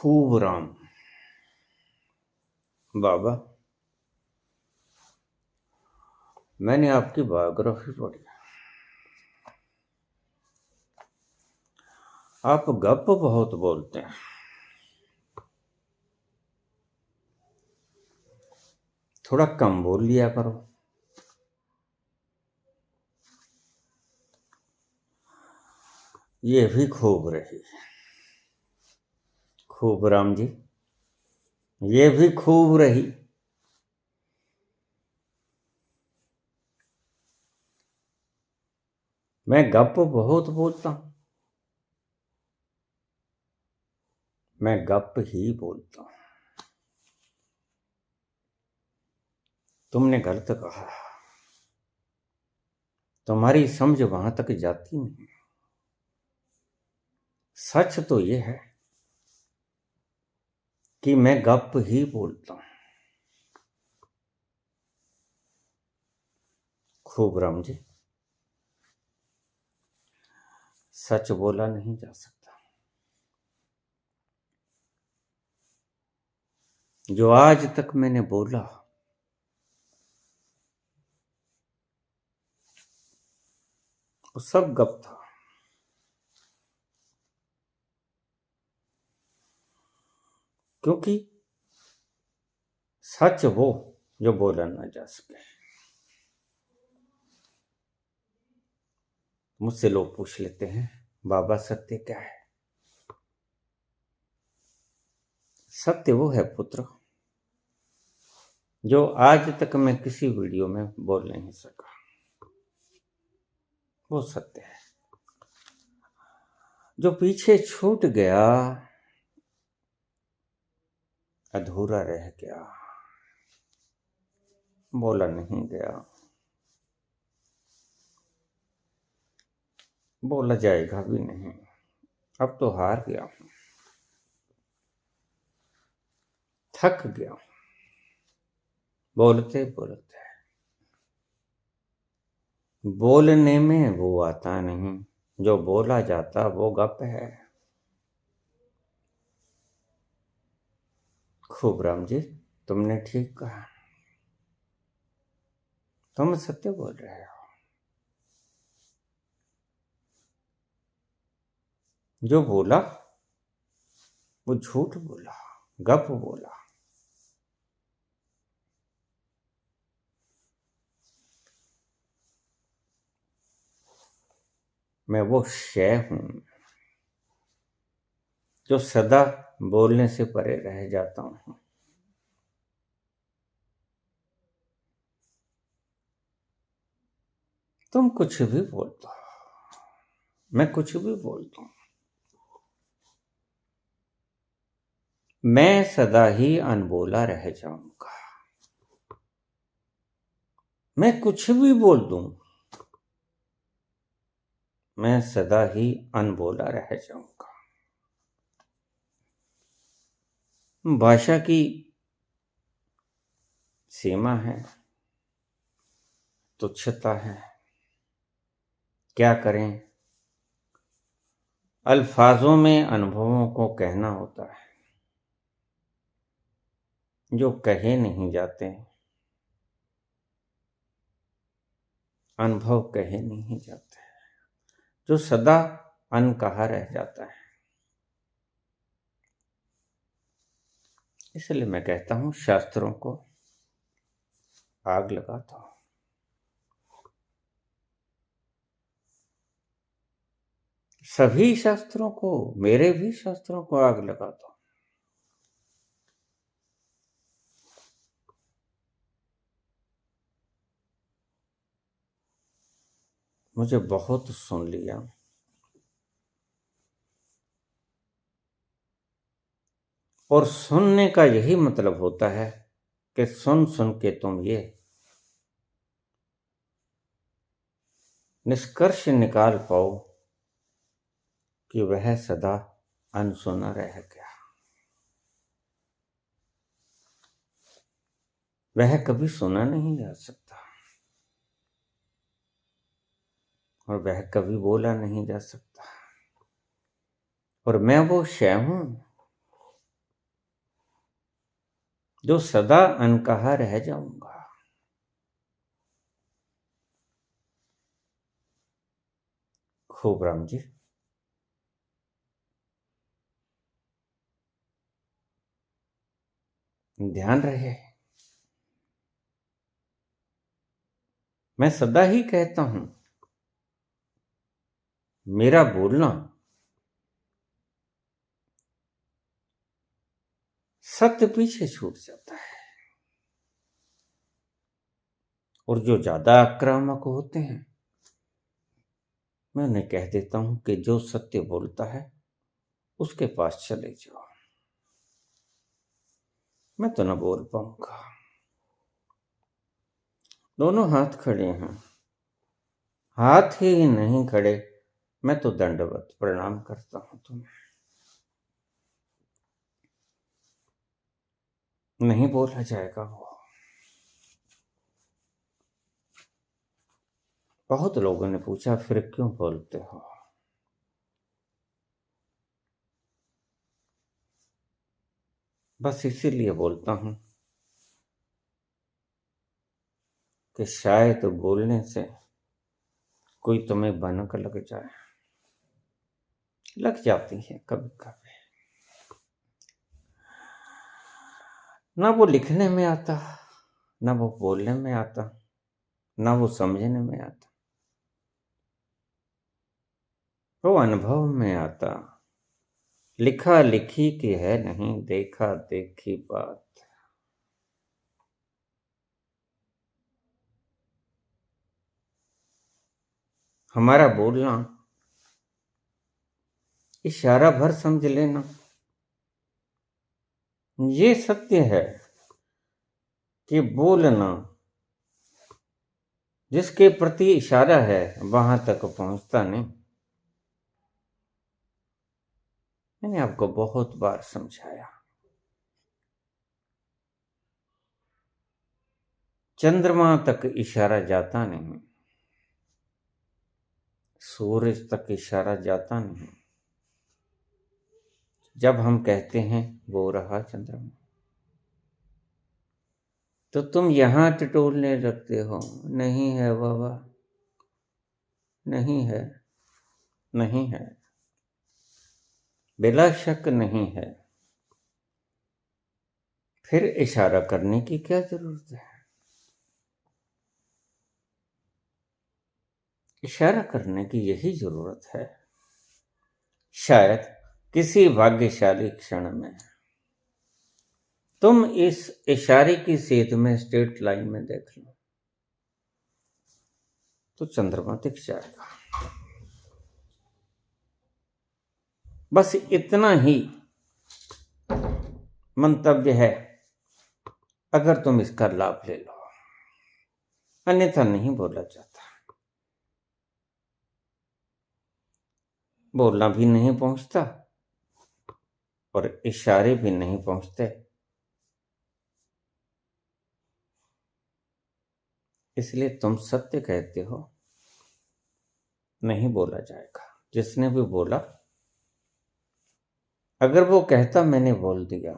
खूब राम। बाबा, मैंने आपकी बायोग्राफी पढ़ी। आप गप बहुत बोलते हैं। थोड़ा कम बोल लिया करो। ये भी खूब रही। खूब राम जी, ये भी खूब रही। मैं गप बहुत बोलता हूं। मैं गप ही बोलता हूं। तुमने गलत कहा। तुम्हारी समझ वहां तक जाती नहीं। सच तो ये है कि मैं गप ही बोलता हूं। खूब राम जी, सच बोला नहीं जा सकता। जो आज तक मैंने बोला वो सब गप था। क्योंकि सच वो जो बोला ना जा सके। मुझसे लोग पूछ लेते हैं, बाबा सत्य क्या है? सत्य वो है पुत्र जो आज तक मैं किसी वीडियो में बोल नहीं सका। वो सत्य है। जो पीछे छूट गया, अधूरा रह गया, बोला नहीं गया, बोला जाएगा भी नहीं। अब तो हार गया हूं, थक गया हूं बोलते बोलते। बोलने में वो आता नहीं, जो बोला जाता वो गप है। खूब राम जी, तुमने ठीक कहा। तुम सत्य बोल रहे हो। जो बोला वो झूठ बोला, गप बोला। मैं वो शय हूं जो सदा बोलने से परे रह जाता हूं। तुम कुछ भी बोलते हो, मैं कुछ भी बोलता हूं। मैं सदा ही अनबोला रह जाऊंगा। मैं कुछ भी बोल दूं, मैं सदा ही अनबोला रह जाऊंगा। भाषा की सीमा है, तुच्छता है। क्या करें? अल्फाजों में अनुभवों को कहना होता है जो कहे नहीं जाते। अनुभव कहे नहीं जाते, जो सदा अनकहा रह जाता है। इसलिए मैं कहता हूं, शास्त्रों को आग लगाता हूं। सभी शास्त्रों को, मेरे भी शास्त्रों को आग लगाता हूं। मुझे बहुत सुन लिया, और सुनने का यही मतलब होता है कि सुन सुन के तुम ये निष्कर्ष निकाल पाओ कि वह सदा अनसुना रह गया। वह कभी सुना नहीं जा सकता, और वह कभी बोला नहीं जा सकता। और मैं वो शय हूं जो सदा अनकहा रह जाऊंगा। खूब राम जी। ध्यान रहे, मैं सदा ही कहता हूं, मेरा बोलना सत्य पीछे छूट जाता है। और जो ज्यादा आक्रामक होते हैं, मैं उन्हें कह देता हूं कि जो सत्य बोलता है उसके पास चले जाओ, मैं तो न बोल पाऊंगा। दोनों हाथ खड़े हैं, हाथ ही नहीं खड़े, मैं तो दंडवत प्रणाम करता हूं तुम्हें। नहीं बोला जाएगा वो। बहुत लोगों ने पूछा फिर क्यों बोलते हो? बस इसीलिए बोलता हूं कि शायद बोलने से कोई तुम्हें भनक लग जाए। लग जाती है कभी कभी। ना वो लिखने में आता, ना वो बोलने में आता, ना वो समझने में आता, वो अनुभव में आता। लिखा लिखी की है नहीं, देखा देखी बात। हमारा बोलना इशारा भर समझ लेना, ये सत्य है कि बोलना जिसके प्रति इशारा है वहां तक पहुंचता नहीं। मैंने आपको बहुत बार समझाया, चंद्रमा तक इशारा जाता नहीं, सूरज तक इशारा जाता नहीं। जब हम कहते हैं वो रहा चंद्रमा, तो तुम यहां टटोलने लगते हो, नहीं है बाबा, नहीं है, नहीं है, बिला शक नहीं है। फिर इशारा करने की क्या जरूरत है? इशारा करने की यही जरूरत है, शायद किसी भाग्यशाली क्षण में तुम इस इशारे की सेध में स्ट्रेट लाइन में देख लो तो चंद्रमा दिख जाएगा। बस इतना ही मंतव्य है, अगर तुम इसका लाभ ले लो, अन्यथा नहीं बोला जाता। बोलना भी नहीं पहुंचता और इशारे भी नहीं पहुंचते। इसलिए तुम सत्य कहते हो, नहीं बोला जाएगा। जिसने भी बोला, अगर वो कहता मैंने बोल दिया,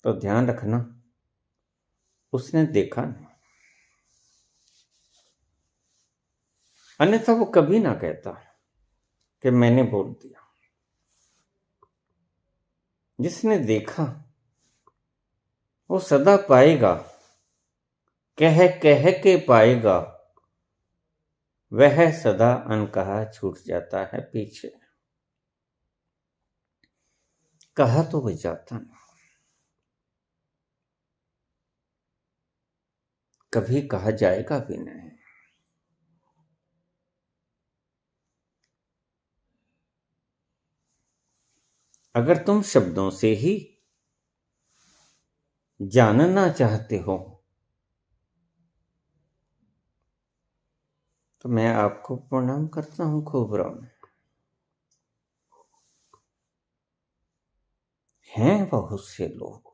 तो ध्यान रखना उसने देखा नहीं, अन्यथा वो कभी ना कहता कि मैंने बोल दिया। जिसने देखा वो सदा पाएगा, कह कह के पाएगा, वह सदा अनकहा छूट जाता है पीछे। कहा तो वह जाता नहीं, कभी कहा जाएगा भी नहीं। अगर तुम शब्दों से ही जानना चाहते हो तो मैं आपको प्रणाम करता हूं, खूब राम। हैं बहुत से लोग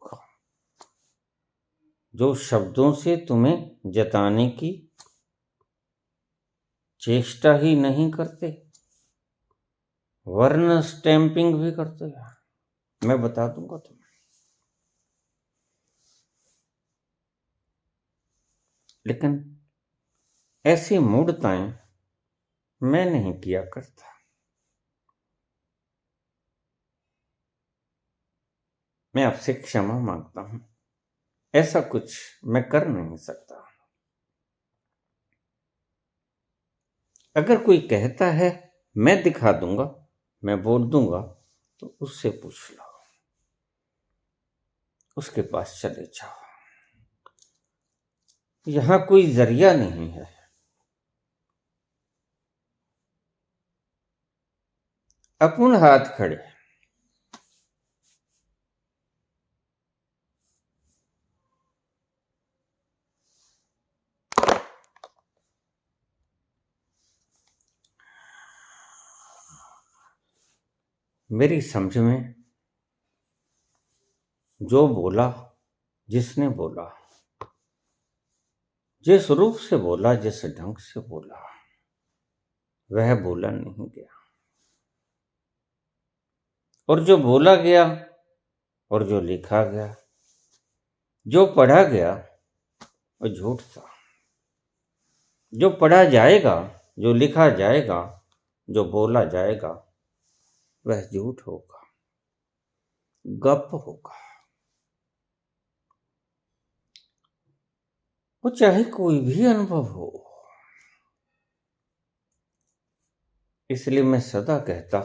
जो शब्दों से तुम्हें जताने की चेष्टा ही नहीं करते, वर्ण स्टैंपिंग भी करते हैं। मैं बता दूंगा तुम्हें, लेकिन ऐसी मूढ़ताएं मैं नहीं किया करता। मैं आपसे क्षमा मांगता हूं, ऐसा कुछ मैं कर नहीं सकता। अगर कोई कहता है मैं दिखा दूंगा, मैं बोल दूंगा, तो उससे पूछ लो, उसके पास चले जाओ। यहां कोई जरिया नहीं है। अपन हाथ खड़े। मेरी समझ में जो बोला, जिसने बोला, जिस रूप से बोला, जिस ढंग से बोला, वह बोला नहीं गया। और जो बोला गया और जो लिखा गया, जो पढ़ा गया, वो झूठ था। जो पढ़ा जाएगा, जो लिखा जाएगा, जो बोला जाएगा, वह झूठ होगा, गप होगा। वो चाहे कोई भी अनुभव हो। इसलिए मैं सदा कहता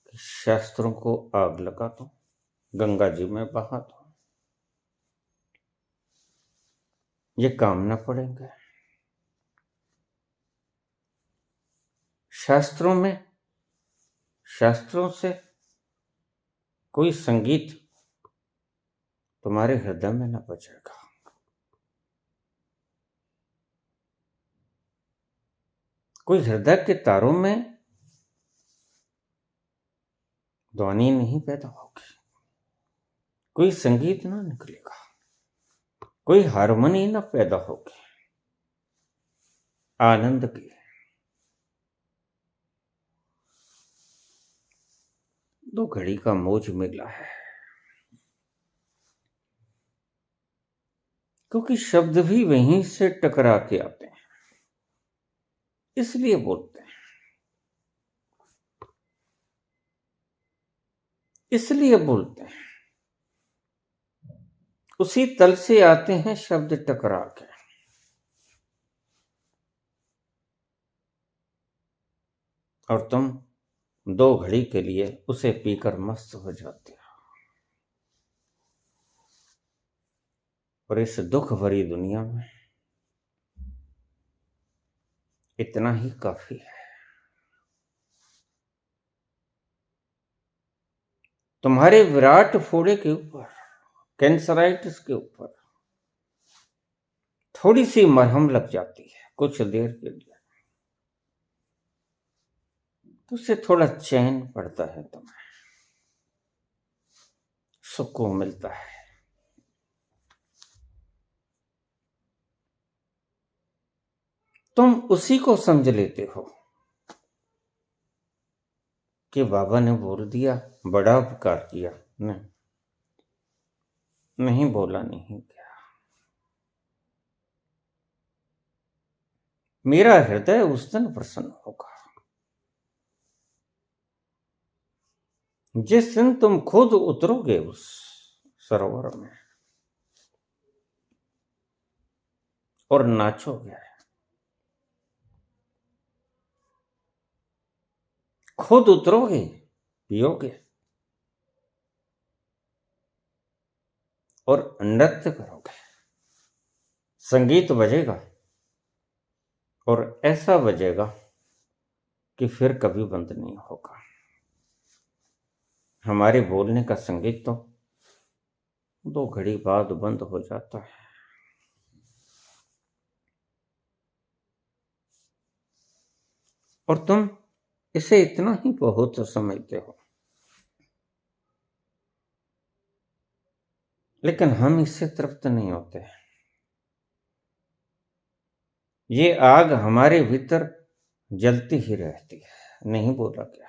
कि शास्त्रों को आग लगा दो, गंगा जी में बहा दो, ये काम न पड़ेंगे। शास्त्रों से कोई संगीत तुम्हारे हृदय में न बचेगा। कोई हृदय के तारों में ध्वनि नहीं पैदा होगी, कोई संगीत ना निकलेगा, कोई हारमोनी ना पैदा होगी आनंद की। दो घड़ी का मौज मिला है, क्योंकि शब्द भी वहीं से टकरा के आते हैं, इसलिए बोलते हैं, इसलिए बोलते हैं। उसी तल से आते हैं शब्द टकरा के। और तुम दो घड़ी के लिए उसे पीकर मस्त हो जाते हो। और इस दुख भरी दुनिया में इतना ही काफी है। तुम्हारे विराट फोड़े के ऊपर, कैंसराइटिस के ऊपर थोड़ी सी मरहम लग जाती है कुछ देर के लिए, तो उससे थोड़ा चैन पड़ता है, तुम्हें सुकून मिलता है। तुम उसी को समझ लेते हो कि बाबा ने बोल दिया, बड़ा उपकार किया। नहीं, नहीं बोला, नहीं किया। मेरा हृदय उस दिन प्रसन्न होगा जिस दिन तुम खुद उतरोगे उस सरोवर में और नाचोगे, खुद उतरोगे, पियोगे और नृत्य करोगे। संगीत बजेगा और ऐसा बजेगा कि फिर कभी बंद नहीं होगा। हमारे बोलने का संगीत तो दो घड़ी बाद बंद हो जाता है। और तुम इसे इतना ही बहुत समझते हो, लेकिन हम इससे तृप्त नहीं होते। ये आग हमारे भीतर जलती ही रहती है। नहीं बोला क्या?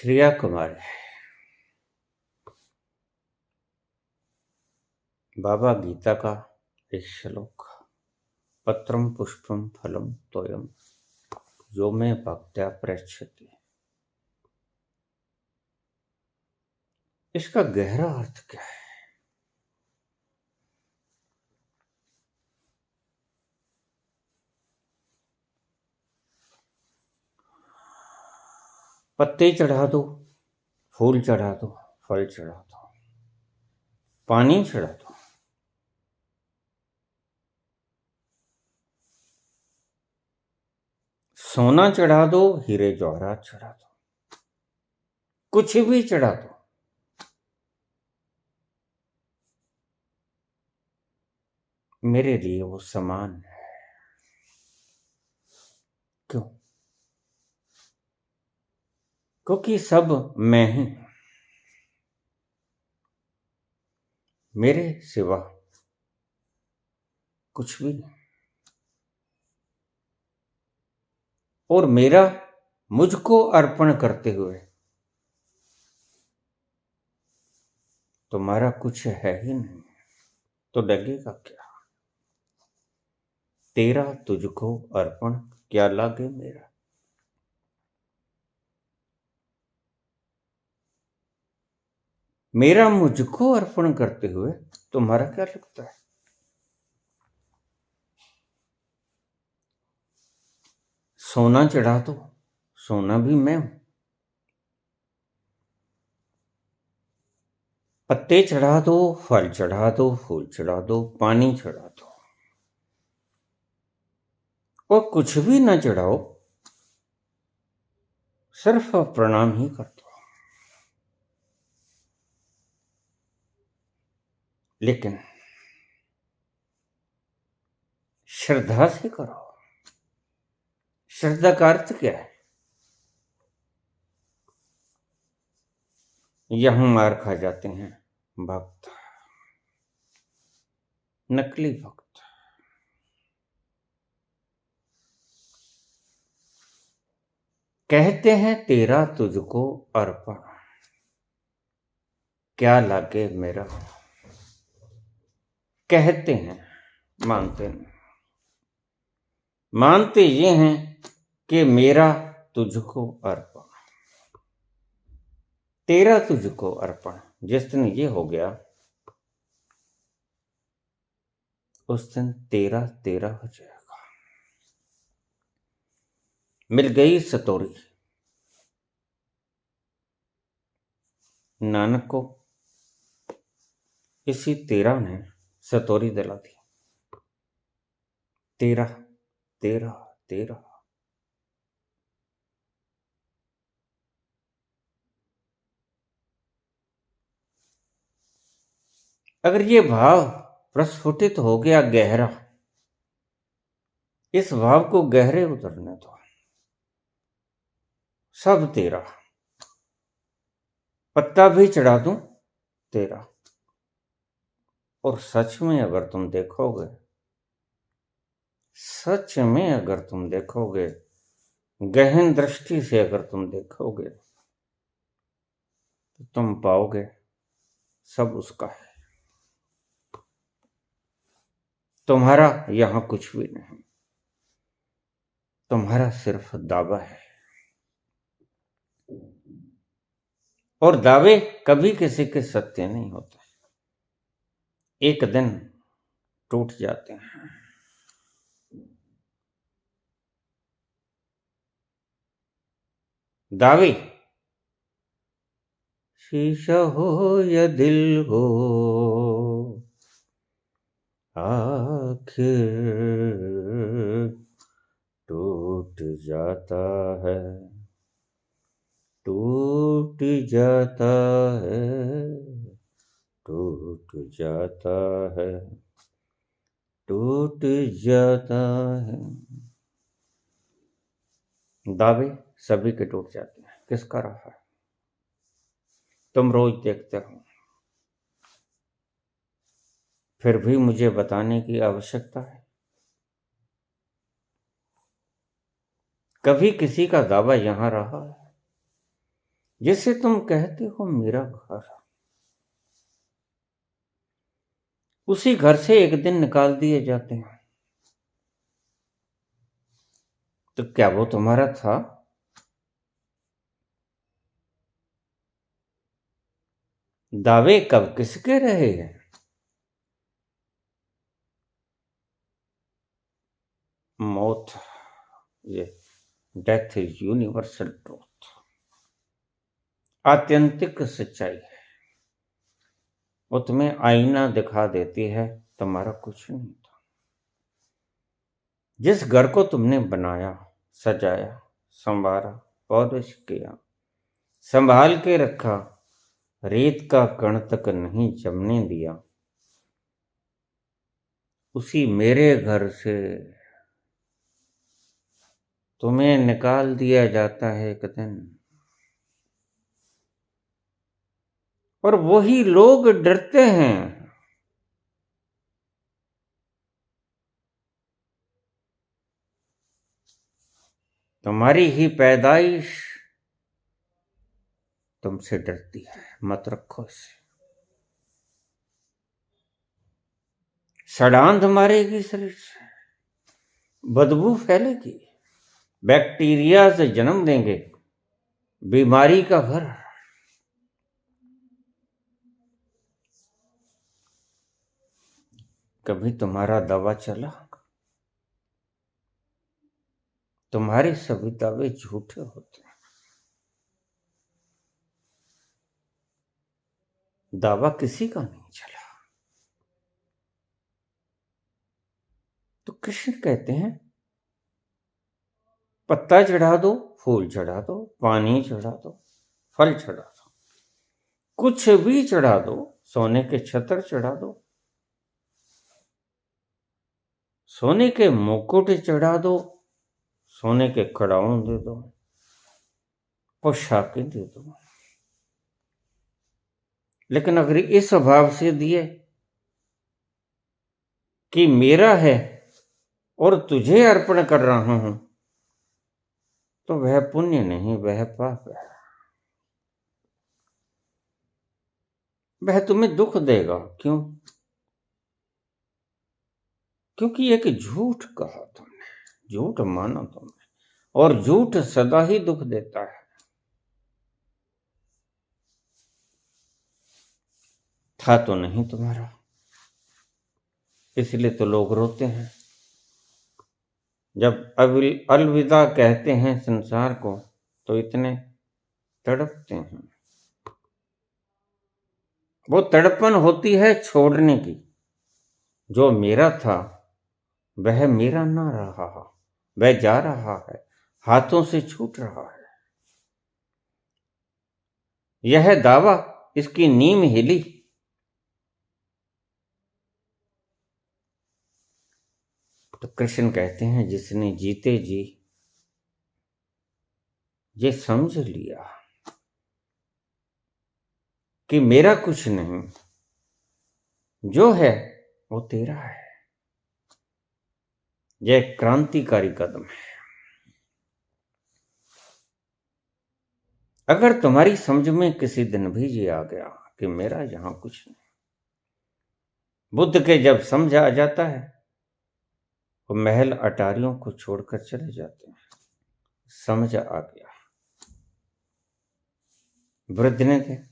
श्रेया कुमारी। बाबा गीता का एक श्लोक, पत्रम पुष्पम फलम तोयम यो मे भक्त्या प्रयच्छति। इसका गहरा अर्थ क्या है? पत्ते चढ़ा दो, फूल चढ़ा दो, फल चढ़ा दो, पानी चढ़ा दो, सोना चढ़ा दो, हीरे जवाहरात चढ़ा दो, कुछ भी चढ़ा दो, मेरे लिए वो समान है। क्यों? क्योंकि सब मैं ही, मेरे सिवा कुछ भी नहीं। और मेरा मुझको अर्पण करते हुए तुम्हारा कुछ है ही नहीं, तो लगेगा क्या? तेरा तुझको अर्पण क्या लागे मेरा। मेरा मुझको अर्पण करते हुए तुम्हारा क्या लगता है? सोना चढ़ा दो, सोना भी मैं हूं। पत्ते चढ़ा दो, फल चढ़ा दो, फूल चढ़ा दो, पानी चढ़ा दो, और कुछ भी ना चढ़ाओ, सिर्फ प्रणाम ही कर दो। लेकिन श्रद्धा से करो। श्रद्धा का अर्थ क्या है? यहां मार खा जाते हैं भक्त, नकली भक्त। कहते हैं तेरा तुझको अर्पण क्या लागे मेरा। कहते हैं, मानते नहीं। मानते ये हैं कि मेरा तुझको अर्पण, तेरा तुझको अर्पण। जिस दिन ये हो गया, उस दिन तेरा तेरा हो जाएगा। मिल गई सतोरी। नानक को इसी तेरा ने सतोरी दिला दी। तेरा तेरा तेरा। अगर ये भाव प्रस्फुटित हो गया गहरा, इस भाव को गहरे उतरने दो। सब तेरा। पत्ता भी चढ़ा दूं तेरा। और सच में अगर तुम देखोगे, सच में अगर तुम देखोगे, गहन दृष्टि से अगर तुम देखोगे, तो तुम पाओगे सब उसका है। तुम्हारा यहां कुछ भी नहीं। तुम्हारा सिर्फ दावा है। और दावे कभी किसी के सत्य नहीं होते, एक दिन टूट जाते हैं। दावे शीशा हो या दिल हो, आखिर टूट जाता है, टूट जाता है, टूट जाता है, टूट जाता है। दावे सभी के टूट जाते हैं, किसका रहा है? तुम रोज देखते हो, फिर भी मुझे बताने की आवश्यकता है? कभी किसी का दावा यहां रहा है? जिसे तुम कहते हो मेरा घर, उसी घर से एक दिन निकाल दिए जाते हैं। तो क्या वो तुम्हारा था? दावे कब किसके रहे हैं? मौत, ये डेथ इज यूनिवर्सल ट्रूथ, आत्यंतिक सच्चाई है। वो तुम्हें आईना दिखा देती है, तुम्हारा कुछ नहीं था। जिस घर को तुमने बनाया, सजाया, संवारा, पॉलिश किया, संभाल के रखा, रेत का कण तक नहीं जमने दिया, उसी मेरे घर से तुम्हें निकाल दिया जाता है एक दिन। और वही लोग डरते हैं। तुम्हारी ही पैदाइश तुमसे डरती है, मत रखो इसे। सड़ांध मारेगी शरीर से, बदबू फैलेगी, बैक्टीरिया से जन्म देंगे, बीमारी का घर। कभी तुम्हारा दावा चला? तुम्हारे सभी दावे झूठे होते हैं। दावा किसी का नहीं चला। तो कृष्ण कहते हैं, पत्ता चढ़ा दो, फूल चढ़ा दो, पानी चढ़ा दो, फल चढ़ा दो, कुछ भी चढ़ा दो, सोने के छत्र चढ़ा दो, सोने के मुकुट चढ़ा दो, सोने के कड़ाऊं दे दो, पोशाकें दे दो, लेकिन अगर इस भाव से दिए कि मेरा है और तुझे अर्पण कर रहा हूं, तो वह पुण्य नहीं, वह पाप है। वह तुम्हें दुख देगा। क्यों? क्योंकि एक झूठ कहा तुमने, झूठ माना तुमने, और झूठ सदा ही दुख देता है। था तो नहीं तुम्हारा, इसलिए तो लोग रोते हैं। जब अलविदा कहते हैं संसार को, तो इतने तड़पते हैं। वो तड़पन होती है छोड़ने की। जो मेरा था वह मेरा ना रहा, वह जा रहा है, हाथों से छूट रहा है। यह दावा, इसकी नीम हिली। तो कृष्ण कहते हैं, जिसने जीते जी ये समझ लिया कि मेरा कुछ नहीं, जो है वो तेरा है, यह क्रांतिकारी कदम है। अगर तुम्हारी समझ में किसी दिन भी ये आ गया कि मेरा यहां कुछ नहीं, बुद्ध के जब समझ आ जाता है, वो महल अटारियों को छोड़कर चले जाते हैं। समझ आ गया। वृद्ध ने देखा,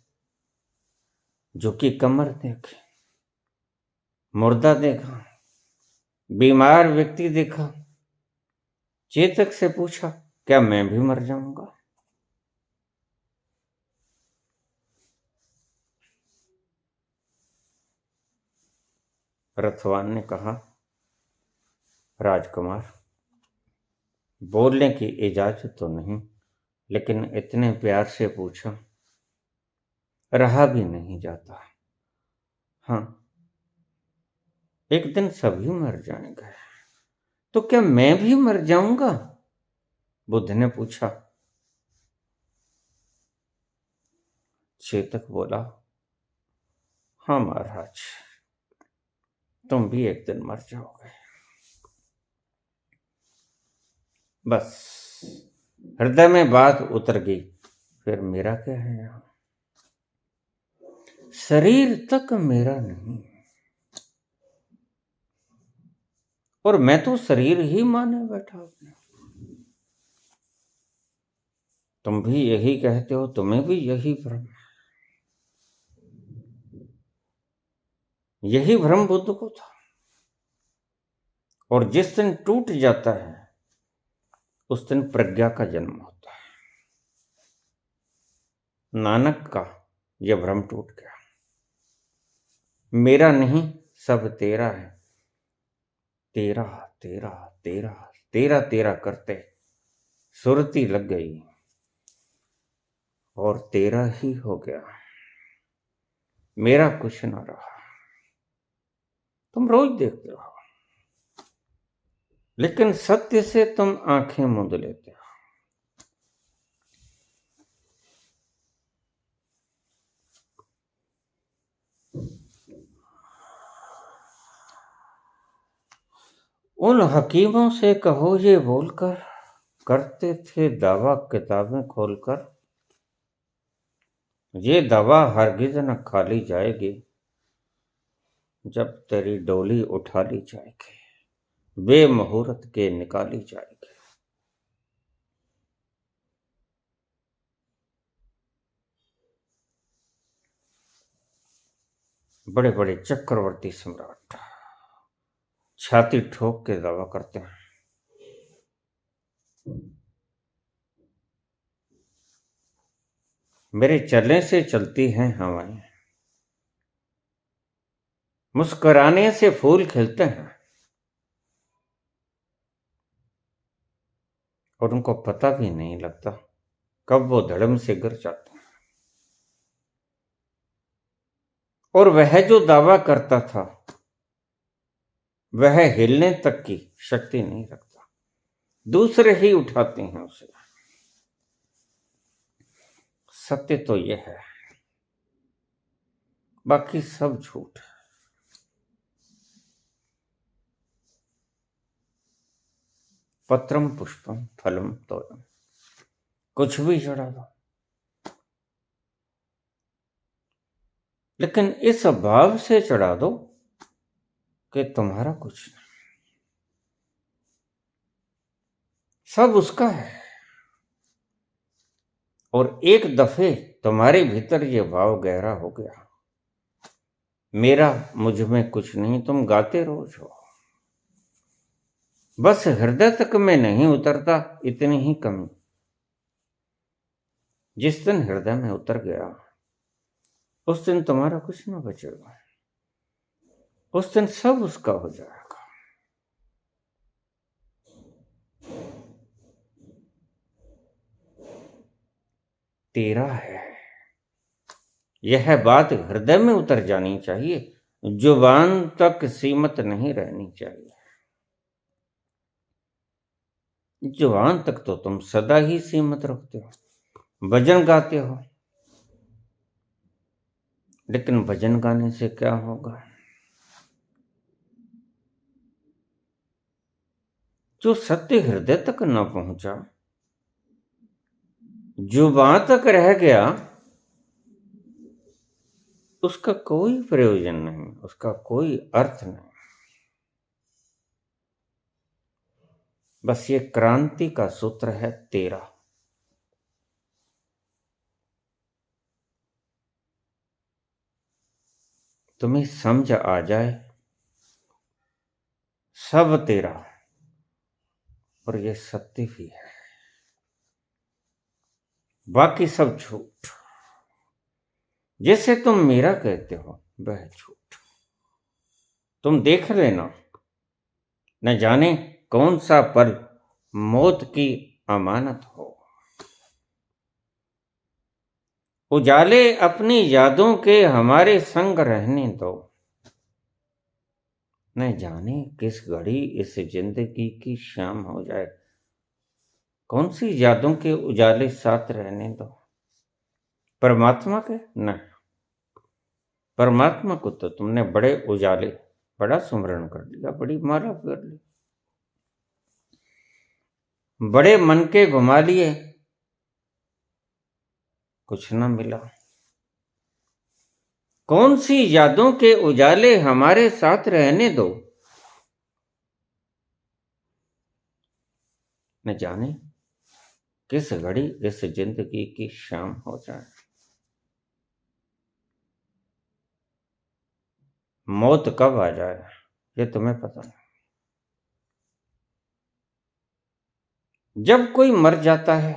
झुकी कमर देखी, मुर्दा देखा, बीमार व्यक्ति देखा। चेतक से पूछा, क्या मैं भी मर जाऊंगा? रथवान ने कहा, राजकुमार, बोलने की इजाजत तो नहीं, लेकिन इतने प्यार से पूछा, रहा भी नहीं जाता। हाँ, एक दिन सभी मर जाएंगे, तो क्या मैं भी मर जाऊंगा? बुद्ध ने पूछा। चेतक बोला, हाँ महाराज, तुम भी एक दिन मर जाओगे। बस हृदय में बात उतर गई। फिर मेरा क्या है यहाँ? शरीर तक मेरा नहीं, और मैं तो शरीर ही माने बैठा अपने। तुम भी यही कहते हो, तुम्हें भी यही भ्रम, यही भ्रम बुद्ध को था। और जिस दिन टूट जाता है उस दिन प्रज्ञा का जन्म होता है। नानक का यह भ्रम टूट गया, मेरा नहीं सब तेरा है। तेरा तेरा तेरा तेरा तेरा करते सुरती लग गई और तेरा ही हो गया, मेरा कुछ ना रहा। तुम रोज देखते हो, लेकिन सत्य से तुम आंखें मूंद लेते हो। उन हकीमों से कहो ये बोलकर, करते थे दावा किताबें खोलकर, ये दवा हरगिज न खाली जाएगी, जब तेरी डोली उठा ली जाएगी, बेमुहूर्त के निकाली जाएगी। बड़े बड़े चक्रवर्ती सम्राट छाती ठोक के दावा करते हैं, मेरे चलने से चलती हैं हवाएं, मुस्कुराने से फूल खिलते हैं, और उनको पता भी नहीं लगता कब वो धड़म से गिर जाते हैं। और वह जो दावा करता था वह हिलने तक की शक्ति नहीं रखता, दूसरे ही उठाते हैं उसे। सत्य तो यह है, बाकी सब झूठ है। पत्रम पुष्पम फलम तोयम, कुछ भी चढ़ा दो, लेकिन इस भाव से चढ़ा दो कि तुम्हारा कुछ नहीं, सब उसका है। और एक दफे तुम्हारे भीतर ये भाव गहरा हो गया, मेरा मुझ में कुछ नहीं, तुम गाते रोज हो, बस हृदय तक में नहीं उतरता, इतनी ही कमी। जिस दिन हृदय में उतर गया उस दिन तुम्हारा कुछ ना बचेगा, उस दिन सब उसका हो जाएगा। तेरा है, यह बात हृदय में उतर जानी चाहिए, जुबान तक सीमित नहीं रहनी चाहिए। जुबान तक तो तुम सदा ही सीमित रखते हो, भजन गाते हो, लेकिन भजन गाने से क्या होगा? जो सत्य हृदय तक न पहुंचा, जुबान तक रह गया, उसका कोई प्रयोजन नहीं, उसका कोई अर्थ नहीं। बस ये क्रांति का सूत्र है तेरा। तुम्हें समझ आ जाए सब तेरा, और ये सत्य भी है, बाकी सब झूठ। जैसे तुम मेरा कहते हो वह झूठ। तुम देख लेना, न जाने कौन सा पल मौत की अमानत हो। उजाले अपनी यादों के हमारे संग रहने दो, न जाने किस घड़ी इस जिंदगी की शाम हो जाए। कौन सी यादों के उजाले साथ रहने दो? परमात्मा के? नहीं, परमात्मा को तो तुमने बड़े उजाले, बड़ा सुमरण कर लिया, बड़ी माला कर ली, बड़े मन के घुमा लिए, कुछ न मिला। कौन सी यादों के उजाले हमारे साथ रहने दो, न जाने किस घड़ी इस जिंदगी की शाम हो जाए। मौत कब आ जाए ये तुम्हें पता नहीं। जब कोई मर जाता है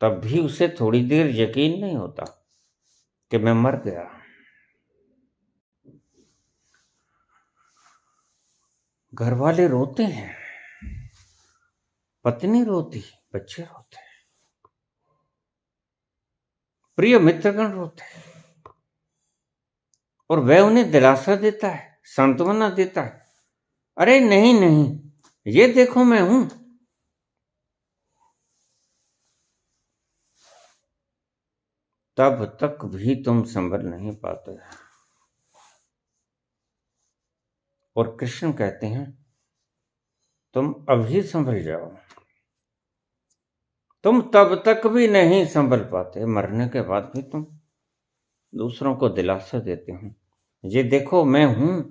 तब भी उसे थोड़ी देर यकीन नहीं होता कि मैं मर गया। घर वाले रोते हैं, पत्नी रोती, बच्चे रोते हैं, प्रिय मित्रगण रोते हैं, और वह उन्हें दिलासा देता है, सांत्वना देता है, अरे नहीं नहीं, ये देखो मैं हूं। तब तक भी तुम संभल नहीं पाते। और कृष्ण कहते हैं तुम अभी संभल जाओ। तुम तब तक भी नहीं संभल पाते, मरने के बाद भी तुम दूसरों को दिलासा देते हो, ये देखो मैं हूं।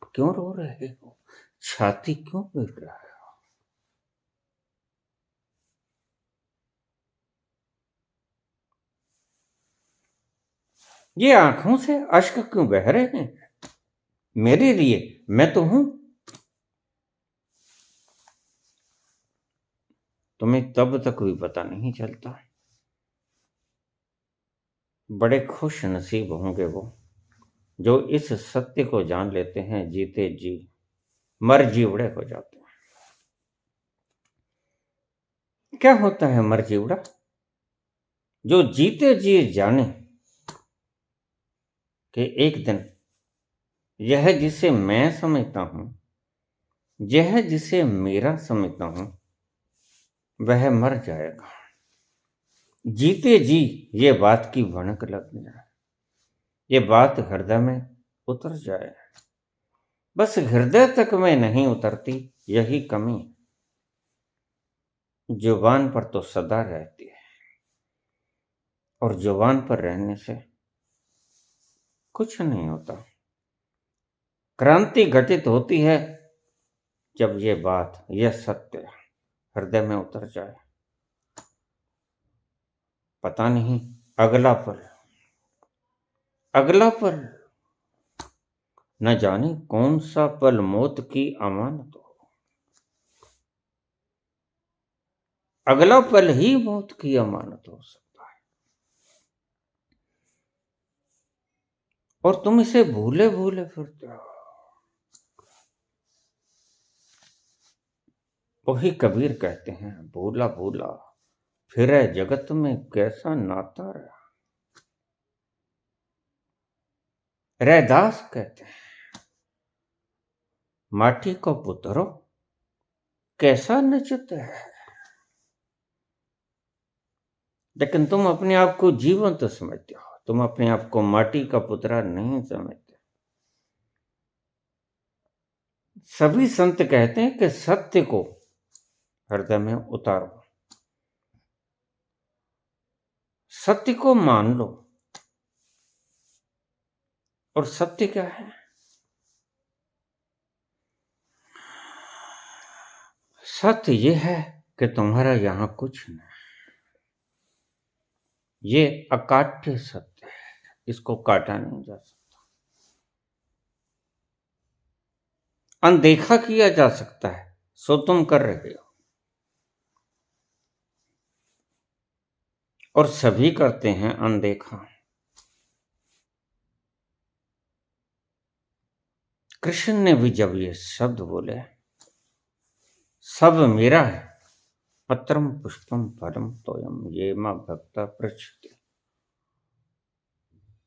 क्यों रो रहे हो, छाती क्यों पीट रहा है? ये आंखों से अश्क क्यों बह रहे हैं मेरे लिए? मैं तो हूं। तुम्हें तब तक भी पता नहीं चलता। बड़े खुश नसीब होंगे वो जो इस सत्य को जान लेते हैं, जीते जी मर जीवड़े हो जाते हैं। क्या होता है मर जीवड़ा? जो जीते जी जाने कि एक दिन यह जिसे मैं समझता हूं, यह जिसे मेरा समझता हूं, वह मर जाएगा। जीते जी ये बात की भनक लग जाए, ये बात हृदय में उतर जाए। बस हृदय तक में नहीं उतरती, यही कमी है। जुबान पर तो सदा रहती है, और जुबान पर रहने से कुछ नहीं होता। क्रांति घटित होती है जब ये बात, यह सत्य हृदय में उतर जाए। पता नहीं अगला पल न जाने कौन सा पल मौत की अमानत हो। अगला पल ही मौत की अमानत हो सकता है। और तुम इसे भूले भूले फिरते हो। वही कबीर कहते हैं, भूला भूला फिरे जगत में कैसा नाता रहा। रैदास कहते हैं, माटी को पुत्रो कैसा नचत है। लेकिन तुम अपने आप को जीवंत तो समझते हो, तुम अपने आप को माटी का पुतरा नहीं समझते। सभी संत कहते हैं कि सत्य को हृदय में उतारो, सत्य को मान लो। और सत्य क्या है? सत्य यह है कि तुम्हारा यहां कुछ नहीं। ये अकाट्य सत्य है, इसको काटा नहीं जा सकता, अनदेखा किया जा सकता है, सो तुम कर रहे हो। और सभी करते हैं अनदेखा। कृष्ण ने भी जब ये शब्द बोले, सब मेरा है, पत्रम पुष्पम फलम तोयम ये मां भक्ता पृच्छति,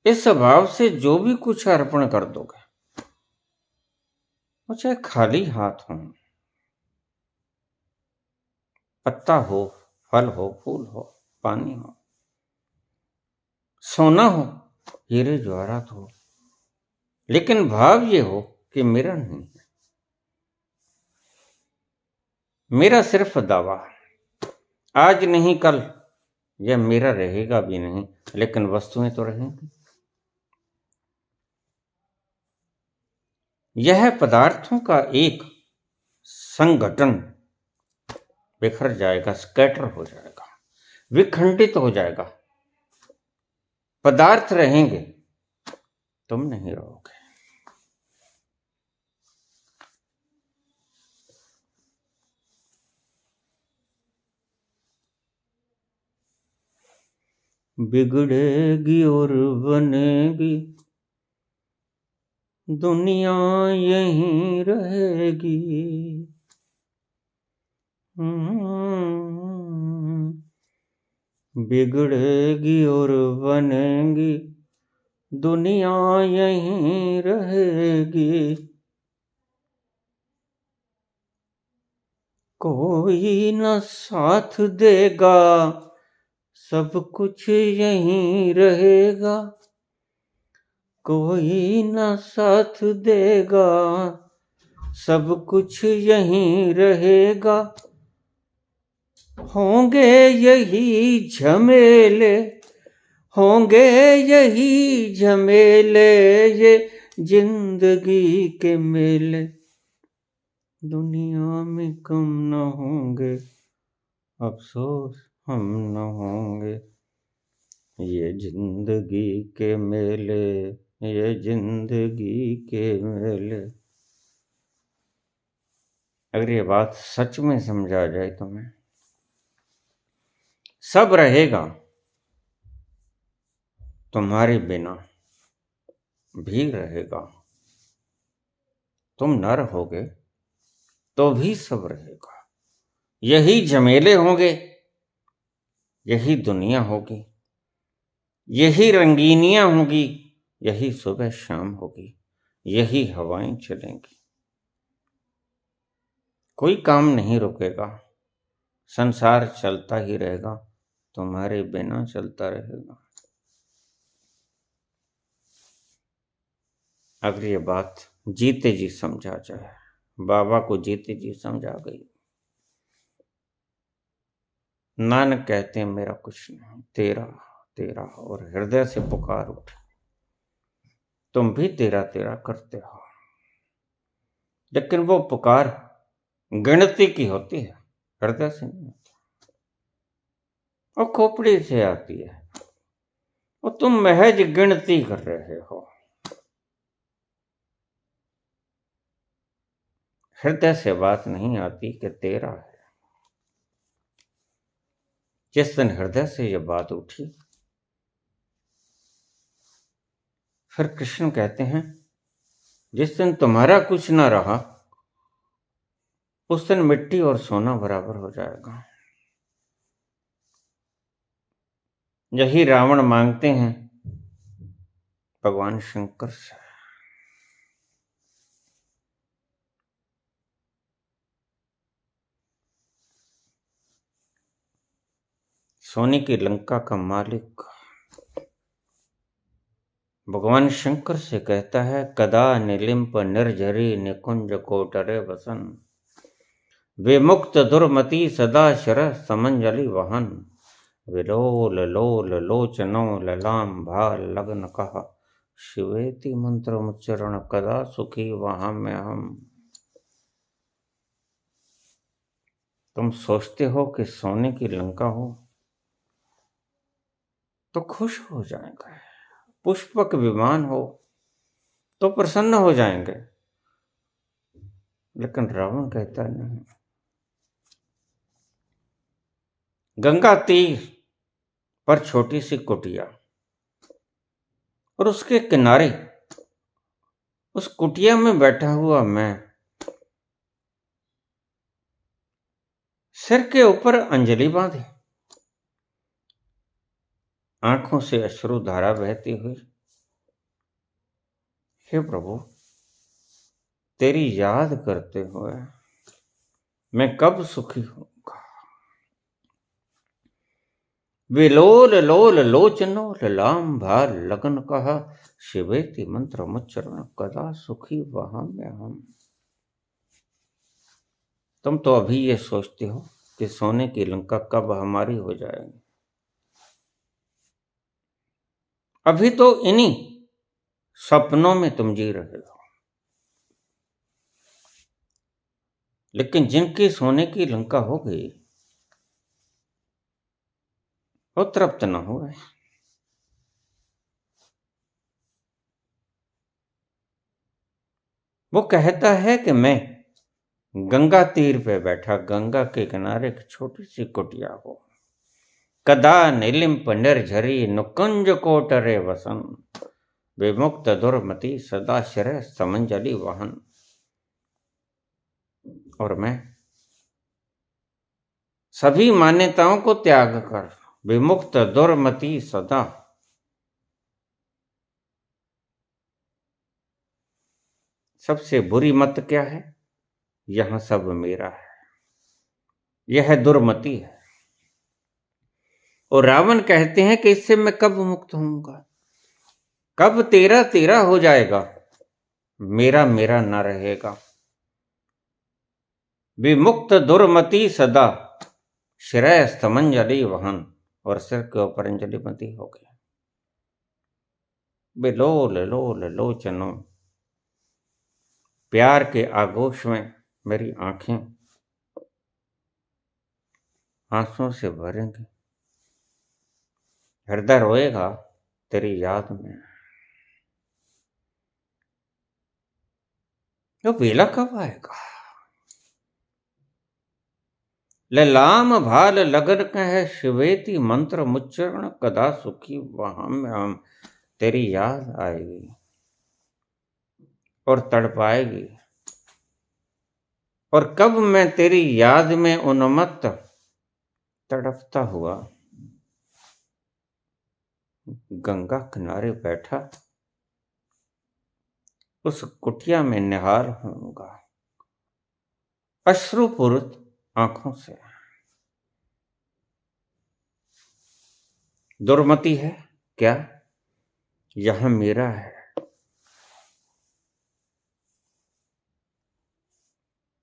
इस भाव से जो भी कुछ अर्पण कर दोगे, वो चाहे खाली हाथ हो, पत्ता हो, फल हो, फूल हो, पानी हो, सोना हो, हीरे जवाहरात हो, लेकिन भाव ये हो कि मेरा नहीं है, मेरा सिर्फ दावा, आज नहीं कल यह मेरा रहेगा भी नहीं, लेकिन वस्तुएं तो रहेंगी। यह पदार्थों का एक संगठन बिखर जाएगा, स्कैटर हो जाएगा, विखंडित हो जाएगा। पदार्थ रहेंगे, तुम नहीं रहोगे। बिगड़ेगी और बनेगी, दुनिया यहीं रहेगी। बिगड़ेगी और बनेगी, दुनिया यहीं रहेगी। कोई न साथ देगा, सब कुछ यहीं रहेगा। कोई न साथ देगा, सब कुछ यहीं रहेगा। होंगे यही झमेले, होंगे यही झमेले, ये जिंदगी के मेले। दुनिया में कम न होंगे, अफसोस हम न होंगे। ये जिंदगी के मेले, ये जिंदगी के मेले। अगर ये बात सच में समझा जाए तुम्हें, सब रहेगा, तुम्हारे बिना भी रहेगा। तुम न रहोगे तो भी सब रहेगा। यही झमेले होंगे, यही दुनिया होगी, यही रंगीनियां होगी, यही सुबह शाम होगी, यही हवाएं चलेंगी। कोई काम नहीं रुकेगा, संसार चलता ही रहेगा, तुम्हारे बिना चलता रहेगा। अगर ये बात जीते जी समझा जाए, बाबा को जीते जी समझा गई। नानक कहते हैं मेरा कुछ नहीं, तेरा तेरा, और हृदय से पुकार उठे। तुम भी तेरा तेरा करते हो, लेकिन वो पुकार गिनती की होती है, हृदय से नहीं होती, और खोपड़ी से आती है, और तुम महज गिनती कर रहे हो। हृदय से बात नहीं आती कि तेरा है। जिस दिन हृदय से यह बात उठी, फिर कृष्ण कहते हैं जिस दिन तुम्हारा कुछ ना रहा, उस दिन मिट्टी और सोना बराबर हो जाएगा। यही रावण मांगते हैं भगवान शंकर से। सोने की लंका का मालिक भगवान शंकर से कहता है, कदा निलिम्प निर्झरी निकुंज कोटरे वसन, विमुक्त दुर्मति सदा शर समंजलि वहन, विलोल लोल लोचनो ललाम भाल लगन कहा, शिवेति मंत्र उच्चरण कदा सुखी वहां में हम। तुम सोचते हो कि सोने की लंका हो तो खुश हो जाएंगे, पुष्पक विमान हो तो प्रसन्न हो जाएंगे, लेकिन रावण कहता नहीं। गंगा तीर पर छोटी सी कुटिया, और उसके किनारे उस कुटिया में बैठा हुआ मैं, सिर के ऊपर अंजलि बांधे, आंखों से अश्रु धारा बहती हुई, हे प्रभु तेरी याद करते हुए मैं कब सुखी होऊंगा। विलोल लोल लोचनो ललाम भाल लगन कहा, शिवेति मंत्र मुच्चरण कदा सुखी वहां में हम। तुम तो अभी ये सोचते हो कि सोने की लंका कब हमारी हो जाएगी, अभी तो इन्हीं सपनों में तुम जी रहे हो, लेकिन जिनकी सोने की लंका हो गई वो तृप्त न हुए। वो कहता है कि मैं गंगा तीर पे बैठा, गंगा के किनारे एक छोटी सी कुटिया हो, कदा नीलिम्प निर्झरी नुकुंज कोटरे वसन, विमुक्त दुर्मति सदा श्रेय समंजलि वहन। और मैं सभी मान्यताओं को त्याग कर विमुक्त दुर्मति सदा, सबसे बुरी मत क्या है, यहां सब मेरा है, यह दुर्मति है। और रावण कहते हैं कि इससे मैं कब मुक्त होऊंगा, कब तेरा तेरा हो जाएगा, मेरा मेरा न रहेगा। विमुक्त दुर्मति सदा श्रेय समंजलि वहन, और सिर के ऊपर अंजलि मती हो गया। बेलोल लोल लोचनों, प्यार के आगोश में मेरी आंखें आंसुओं से भरेंगी, हृदय रोएगा तेरी याद में। तो वेला कब आएगा, ललाम भाल लगन कह शिवेती मंत्र मुच्चरण, कदा सुखी वहां में हम, तेरी याद आएगी और तड़पाएगी। और कब मैं तेरी याद में उन्मत्त तड़पता हुआ गंगा किनारे बैठा उस कुटिया में निहार होऊंगा अश्रुपूरित आंखों से। दुर्मति है क्या, यहां मेरा है।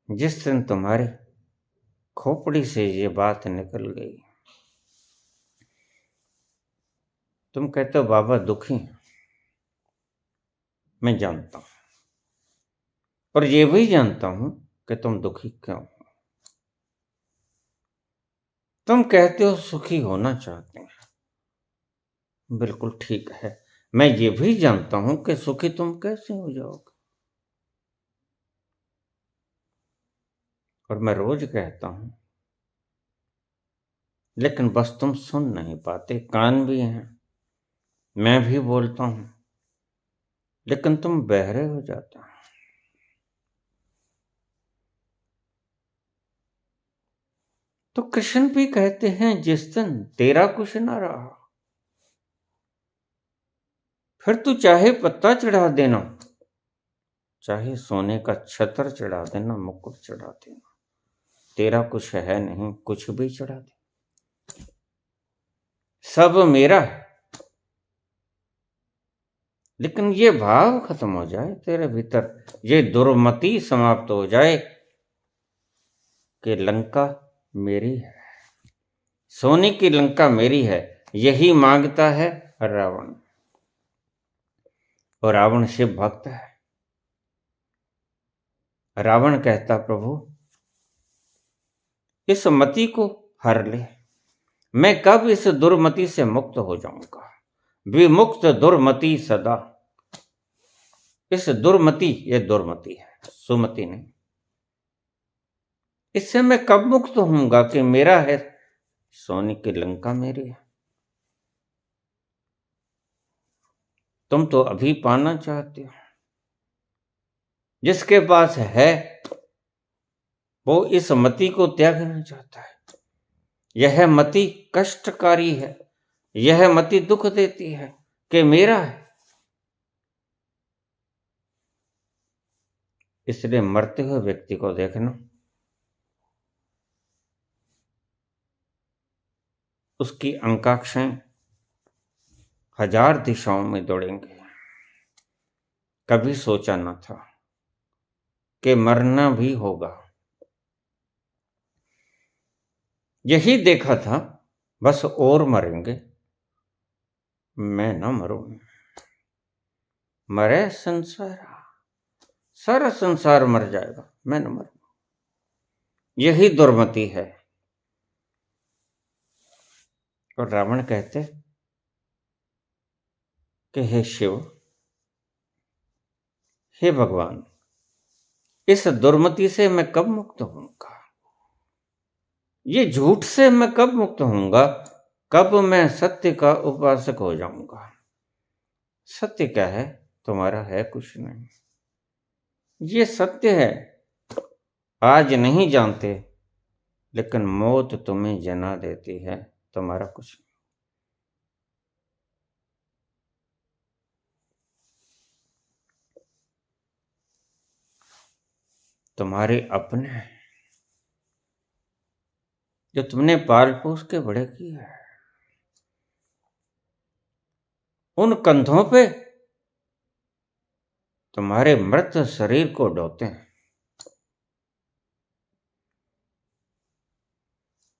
जिस दिन तुम्हारी खोपड़ी से ये बात निकल गई, तुम कहते हो बाबा दुखी, मैं जानता हूं, और ये भी जानता हूं कि तुम दुखी क्यों हो। तुम कहते हो सुखी होना चाहते हैं, बिल्कुल ठीक है। मैं ये भी जानता हूं कि सुखी तुम कैसे हो जाओगे। और मैं रोज कहता हूं, लेकिन बस तुम सुन नहीं पाते। कान भी हैं, मैं भी बोलता हूं, लेकिन तुम बहरे हो जाते हो। तो कृष्ण भी कहते हैं जिस दिन तेरा कुछ ना रहा, फिर तू चाहे पत्ता चढ़ा देना, चाहे सोने का छतर चढ़ा देना, मुकुट चढ़ा देना, तेरा कुछ है नहीं, कुछ भी चढ़ा दे, सब मेरा है। लेकिन ये भाव खत्म हो जाए तेरे भीतर, ये दुर्मति समाप्त हो जाए कि लंका मेरी है, सोने की लंका मेरी है। यही मांगता है रावण। और रावण शिव भक्त है। रावण कहता प्रभु इस मति को हर ले, मैं कब इस दुर्मति से मुक्त हो जाऊंगा। विमुक्त दुर्मति सदा, इस दुर्मति, ये दुर्मति है, सुमति नहीं, इससे मैं कब मुक्त होऊंगा कि मेरा है, सोने की लंका मेरी है। तुम तो अभी पाना चाहते हो, जिसके पास है वो इस मति को त्यागना चाहता है। यह मति कष्टकारी है, यह मति दुख देती है कि मेरा है। इसलिए मरते हुए व्यक्ति को देखना, उसकी अंकाक्षें हजार दिशाओं में दौड़ेंगे। कभी सोचा न था कि मरना भी होगा, यही देखा था बस और मरेंगे, मैं न मरूं, मरे संसार, सारा संसार मर जाएगा, मैं न मरूं। यही दुर्मति है। और रावण कहते कि हे शिव, हे भगवान, इस दुर्मति से मैं कब मुक्त होऊंगा? ये झूठ से मैं कब मुक्त होऊंगा? कब मैं सत्य का उपासक हो जाऊंगा? सत्य क्या है? तुम्हारा है कुछ नहीं। ये सत्य है, आज नहीं जानते, लेकिन मौत तुम्हें जना देती है, तुम्हारा कुछ नहीं। तुम्हारे अपने हैं, जो तुमने पाल पोस के बड़े किए हैं, उन कंधों पे तुम्हारे मृत शरीर को ढोते हैं।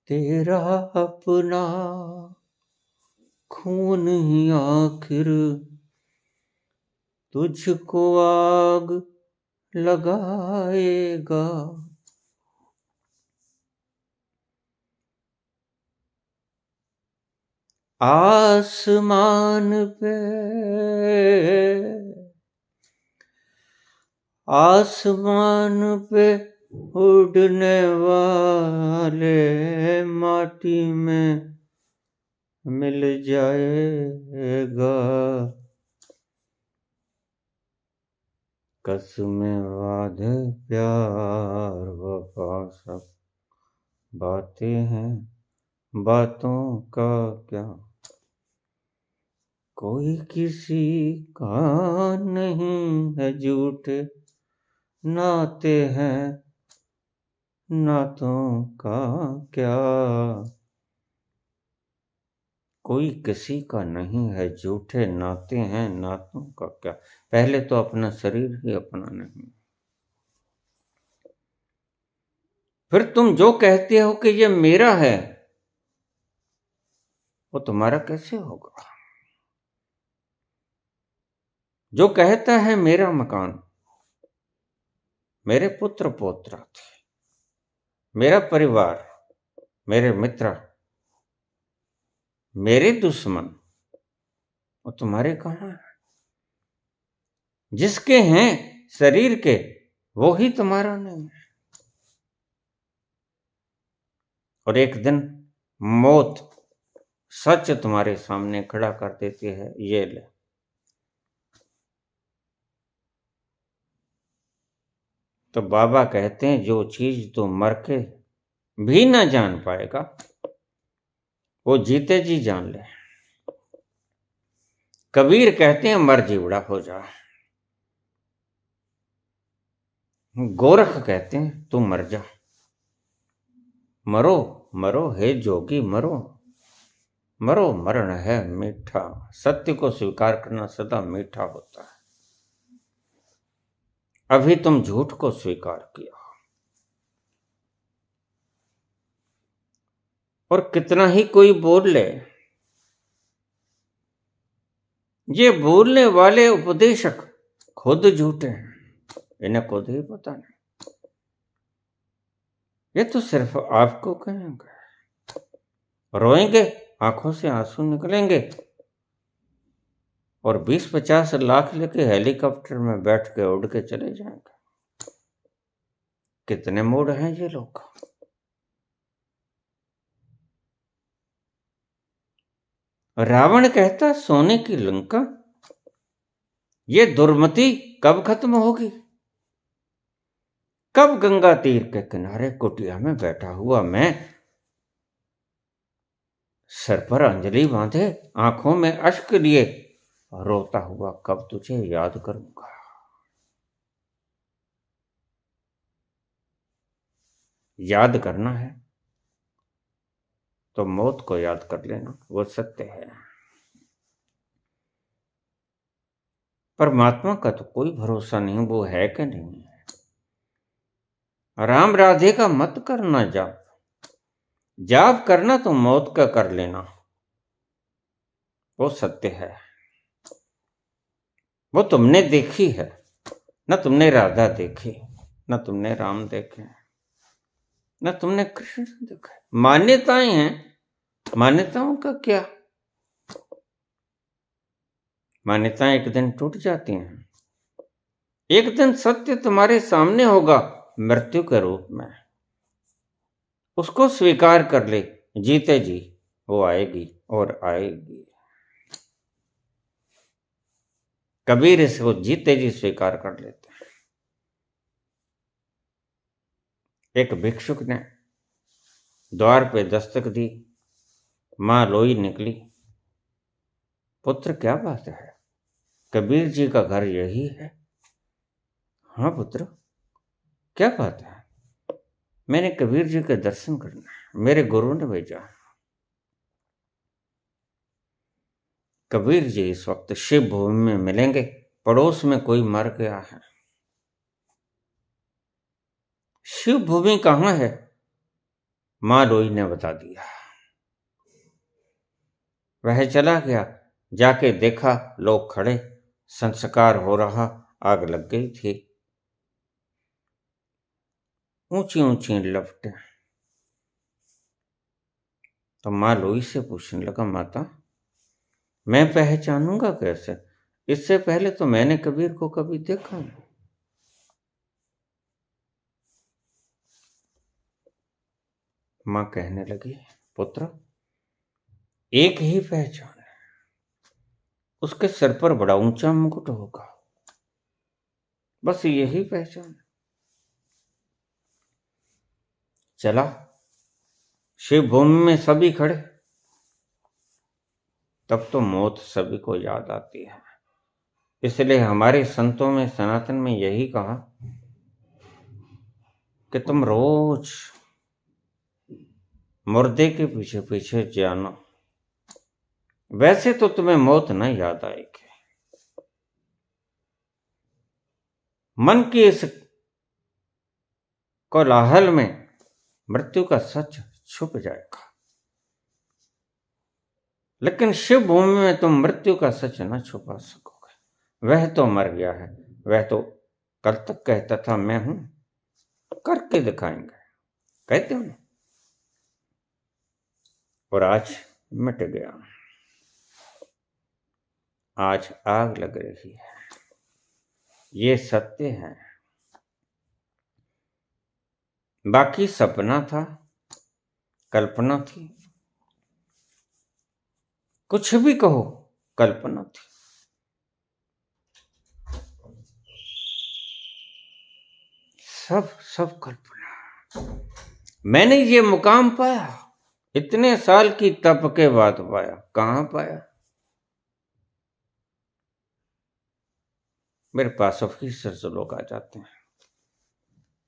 तेरा अपना खून ही आखिर तुझको आग लगाएगा। आसमान पे, आसमान पे उड़ने वाले माटी में मिल जाएगा। कसमें वादे प्यार वफा सब बातें हैं, बातों का क्या, कोई किसी का नहीं है, झूठे नाते हैं, नातों का क्या, कोई किसी का नहीं है, झूठे नाते हैं, नातों का क्या। पहले तो अपना शरीर ही अपना नहीं, फिर तुम जो कहते हो कि ये मेरा है, वो तुम्हारा कैसे होगा? जो कहता है मेरा मकान, मेरे पुत्र पौत्र थे, मेरा परिवार, मेरे मित्र, मेरे दुश्मन, वो तुम्हारे कहाँ है? जिसके हैं शरीर के, वो ही तुम्हारा नहीं है। और एक दिन मौत सच तुम्हारे सामने खड़ा कर देती है, ये ले। तो बाबा कहते हैं, जो चीज तो मर के भी ना जान पाएगा, वो जीते जी जान ले। कबीर कहते हैं, मर जीवड़ा हो जा। गोरख कहते हैं, तू मर जा। मरो मरो हे जोगी, मरो मरो, मरण है मीठा। सत्य को स्वीकार करना सदा मीठा होता है। अभी तुम झूठ को स्वीकार किया, और कितना ही कोई बोल ले, ये बोलने वाले उपदेशक खुद झूठे हैं, इन्हें खुद ही पता नहीं। ये तो सिर्फ आपको कहेंगे, रोएंगे, आंखों से आंसू निकलेंगे, और 20-50 लाख लेके हेलीकॉप्टर में बैठ के उड़ के चले जाएंगे। कितने मूड हैं ये लोग। रावण कहता, सोने की लंका, ये दुर्मति कब खत्म होगी? कब गंगा तीर के किनारे कुटिया में बैठा हुआ मैं, सर पर अंजलि बांधे, आंखों में अश्क लिए रोता हुआ कब तुझे याद करूंगा? याद करना है तो मौत को याद कर लेना, वो सत्य है। परमात्मा का तो कोई भरोसा नहीं, वो है कि नहीं है। राम राधे का मत करना जाप, जाप करना तो मौत का कर लेना, वो सत्य है, वो तुमने देखी है। न तुमने राधा देखी, न तुमने राम देखे, न तुमने कृष्ण देखा। मान्यताएं हैं, मान्यताओं का क्या? मान्यताएं एक दिन टूट जाती हैं। एक दिन सत्य तुम्हारे सामने होगा मृत्यु के रूप में। उसको स्वीकार कर ले, जीते जी वो आएगी और आएगी। कबीर इसको जीते जी स्वीकार कर लेते हैं। एक भिक्षुक ने द्वार पे दस्तक दी, मां लोई निकली। पुत्र क्या बात है, कबीर जी का घर यही है? हाँ पुत्र, क्या बात है? मैंने कबीर जी के दर्शन करना है, मेरे गुरु ने भेजा। कबीर जी इस वक्त शिव भूमि में मिलेंगे, पड़ोस में कोई मर गया है। शिव भूमि कहाँ है? मां लोई ने बता दिया। वह चला गया, जाके देखा लोग खड़े, संस्कार हो रहा, आग लग गई थी। ऊंची ऊंची लपटें। तो मां लोई से पूछने लगा, माता मैं पहचानूंगा कैसे? इससे पहले तो मैंने कबीर को कभी देखा नहीं। मां कहने लगी, पुत्र एक ही पहचान है, उसके सिर पर बड़ा ऊंचा मुकुट होगा, बस यही पहचान। चला, शिव भूमि में सभी खड़े। तब तो मौत सभी को याद आती है। इसलिए हमारे संतों में, सनातन में यही कहा कि तुम रोज मुर्दे के पीछे पीछे जाना, वैसे तो तुम्हें मौत न याद आएगी। मन की इस कोलाहल में मृत्यु का सच छुप जाएगा, लेकिन शिव भूमि में तुम मृत्यु का सच न छुपा सकोगे। वह तो मर गया है, वह तो कल तक कहता था मैं हूं, करके दिखाएंगे, कहते हो। और आज मिट गया, आज आग लग रही है। ये सत्य है, बाकी सपना था, कल्पना थी। कुछ भी कहो, कल्पना थी। सब कल्पना। मैंने ये मुकाम पाया, इतने साल की तप के बाद पाया। कहां पाया? मेरे पास ऑफिसर से लोग आ जाते हैं,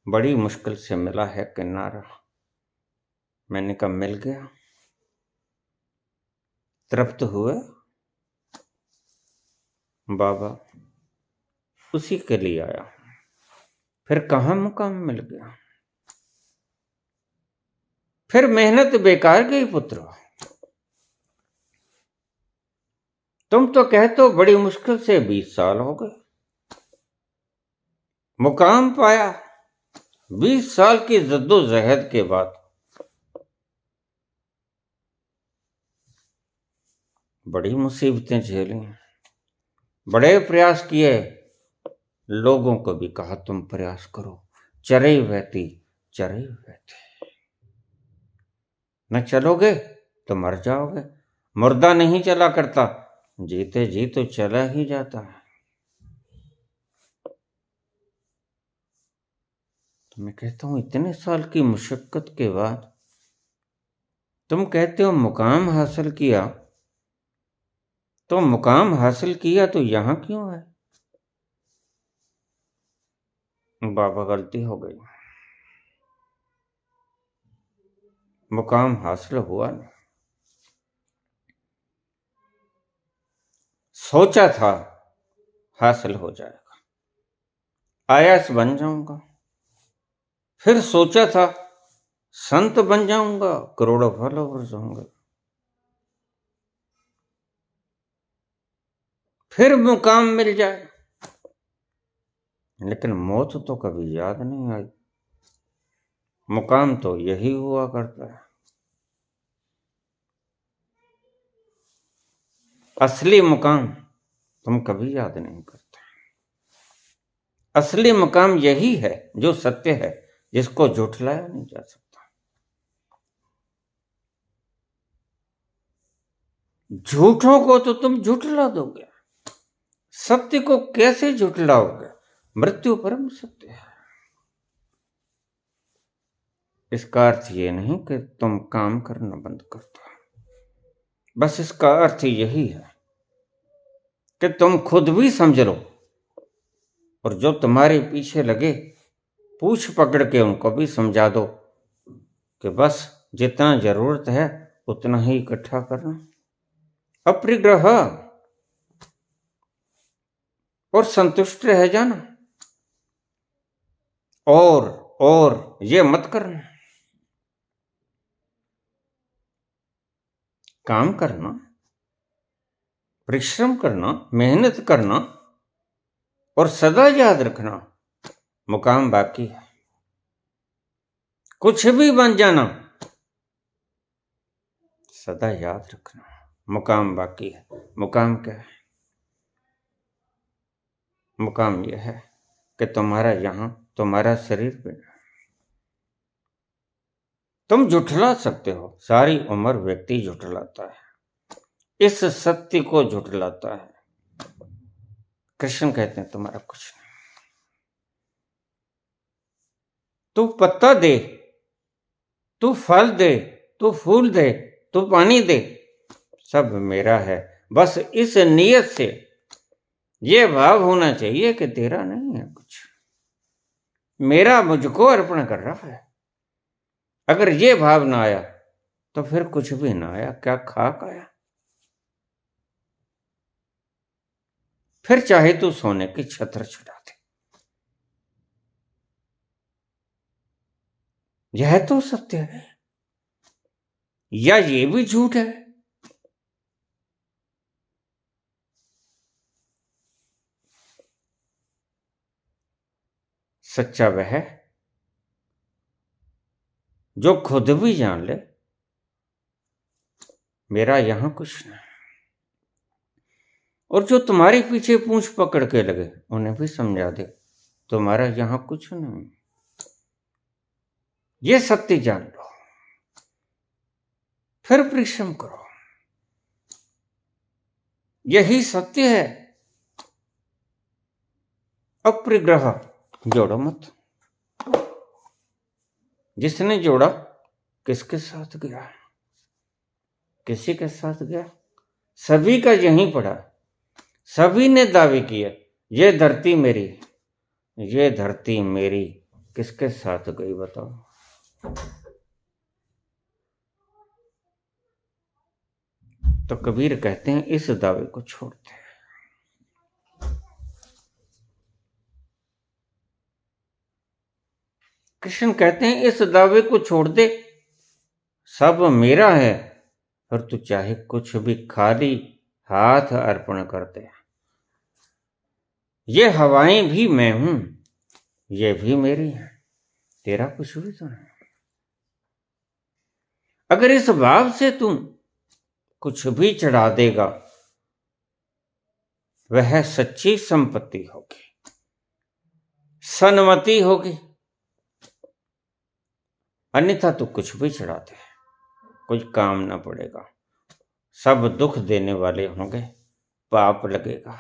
बड़ी मुश्किल से मिला है किनारा। मैंने कहा मिल गया, तृप्त हुए बाबा, उसी के लिए आया। फिर कहां मुकाम मिल गया? फिर मेहनत बेकार गई पुत्र। तुम तो कहते हो बड़ी मुश्किल से 20 साल हो गए, मुकाम पाया 20 साल की जद्दोजहद के बाद। बड़ी मुसीबतें झेली, बड़े प्रयास किए, लोगों को भी कहा तुम प्रयास करो, चरई बहती, चरई बहती। न चलोगे तो मर जाओगे। मुर्दा नहीं चला करता, जीते जी तो चला ही जाता है। तो मैं कहता हूं इतने साल की मुशक्कत के बाद तुम कहते हो मुकाम हासिल किया, तो मुकाम हासिल किया तो यहां क्यों है? बाबा गलती हो गई, मुकाम हासिल हुआ नहीं। सोचा था हासिल हो जाएगा, आईएएस बन जाऊंगा। फिर सोचा था संत बन जाऊंगा, करोड़ों फॉलोवर्स होंगे। फिर मुकाम मिल जाए, लेकिन मौत तो कभी याद नहीं आई। मुकाम तो यही हुआ करता है। असली मुकाम तुम कभी याद नहीं करते। असली मुकाम यही है जो सत्य है, जिसको झुठलाया नहीं जा सकता। झूठों को तो तुम झुठला दोगे, सत्य को कैसे झुठलाओगे? मृत्यु परम सत्य है। इसका अर्थ ये नहीं कि तुम काम करना बंद कर दो, बस इसका अर्थ यही है कि तुम खुद भी समझ लो, और जो तुम्हारे पीछे लगे पूछ पकड़ के उनको भी समझा दो कि बस जितना जरूरत है उतना ही इकट्ठा करना, अपरिग्रह, और संतुष्ट रह जाना, और ये मत करना। काम करना, परिश्रम करना, मेहनत करना, और सदा याद रखना मुकाम बाकी है। कुछ भी बन जाना, सदा याद रखना मुकाम बाकी है। मुकाम क्या है? मुकाम यह है कि तुम्हारा यहां, तुम्हारा शरीर पे तुम झुठला सकते हो। सारी उम्र व्यक्ति झुठलाता है, इस सत्य को झुठलाता है। कृष्ण कहते हैं तुम्हारा कुछ नहीं। तू पत्ता दे, तू फल दे, तू फूल दे, तू पानी दे, सब मेरा है। बस इस नियत से ये भाव होना चाहिए कि तेरा नहीं है कुछ, मेरा मुझको अर्पण कर रहा है। अगर ये भाव ना आया तो फिर कुछ भी ना आया, क्या खाक आया। फिर चाहे तू सोने की छत्र छुड़ा दे, यह तो सत्य है या ये भी झूठ है? सच्चा वह है जो खुद भी जान ले मेरा यहां कुछ नहीं, और जो तुम्हारे पीछे पूंछ पकड़ के लगे उन्हें भी समझा दे तुम्हारा यहां कुछ नहीं। ये सत्य जान लो, फिर परिश्रम करो। यही सत्य है। अपरिग्रह, जोड़ो मत। जिसने जोड़ा किसके साथ गया? किसी के साथ गया? सभी का यहीं पड़ा। सभी ने दावे किए ये धरती मेरी, ये धरती मेरी। किसके साथ गई बताओ? तो कबीर कहते हैं इस दावे को छोड़ दे। कृष्ण कहते हैं इस दावे को छोड़ दे, सब मेरा है। और तू चाहे कुछ भी खाली हाथ अर्पण कर दे। ये हवाएं भी मैं हूं, ये भी मेरी है, तेरा कुछ भी तो नहीं। अगर इस भाव से तुम कुछ भी चढ़ा देगा, वह सच्ची संपत्ति होगी, सन्मति होगी। अन्यथा तू कुछ भी चढ़ा दे, कुछ काम ना पड़ेगा, सब दुख देने वाले होंगे, पाप लगेगा।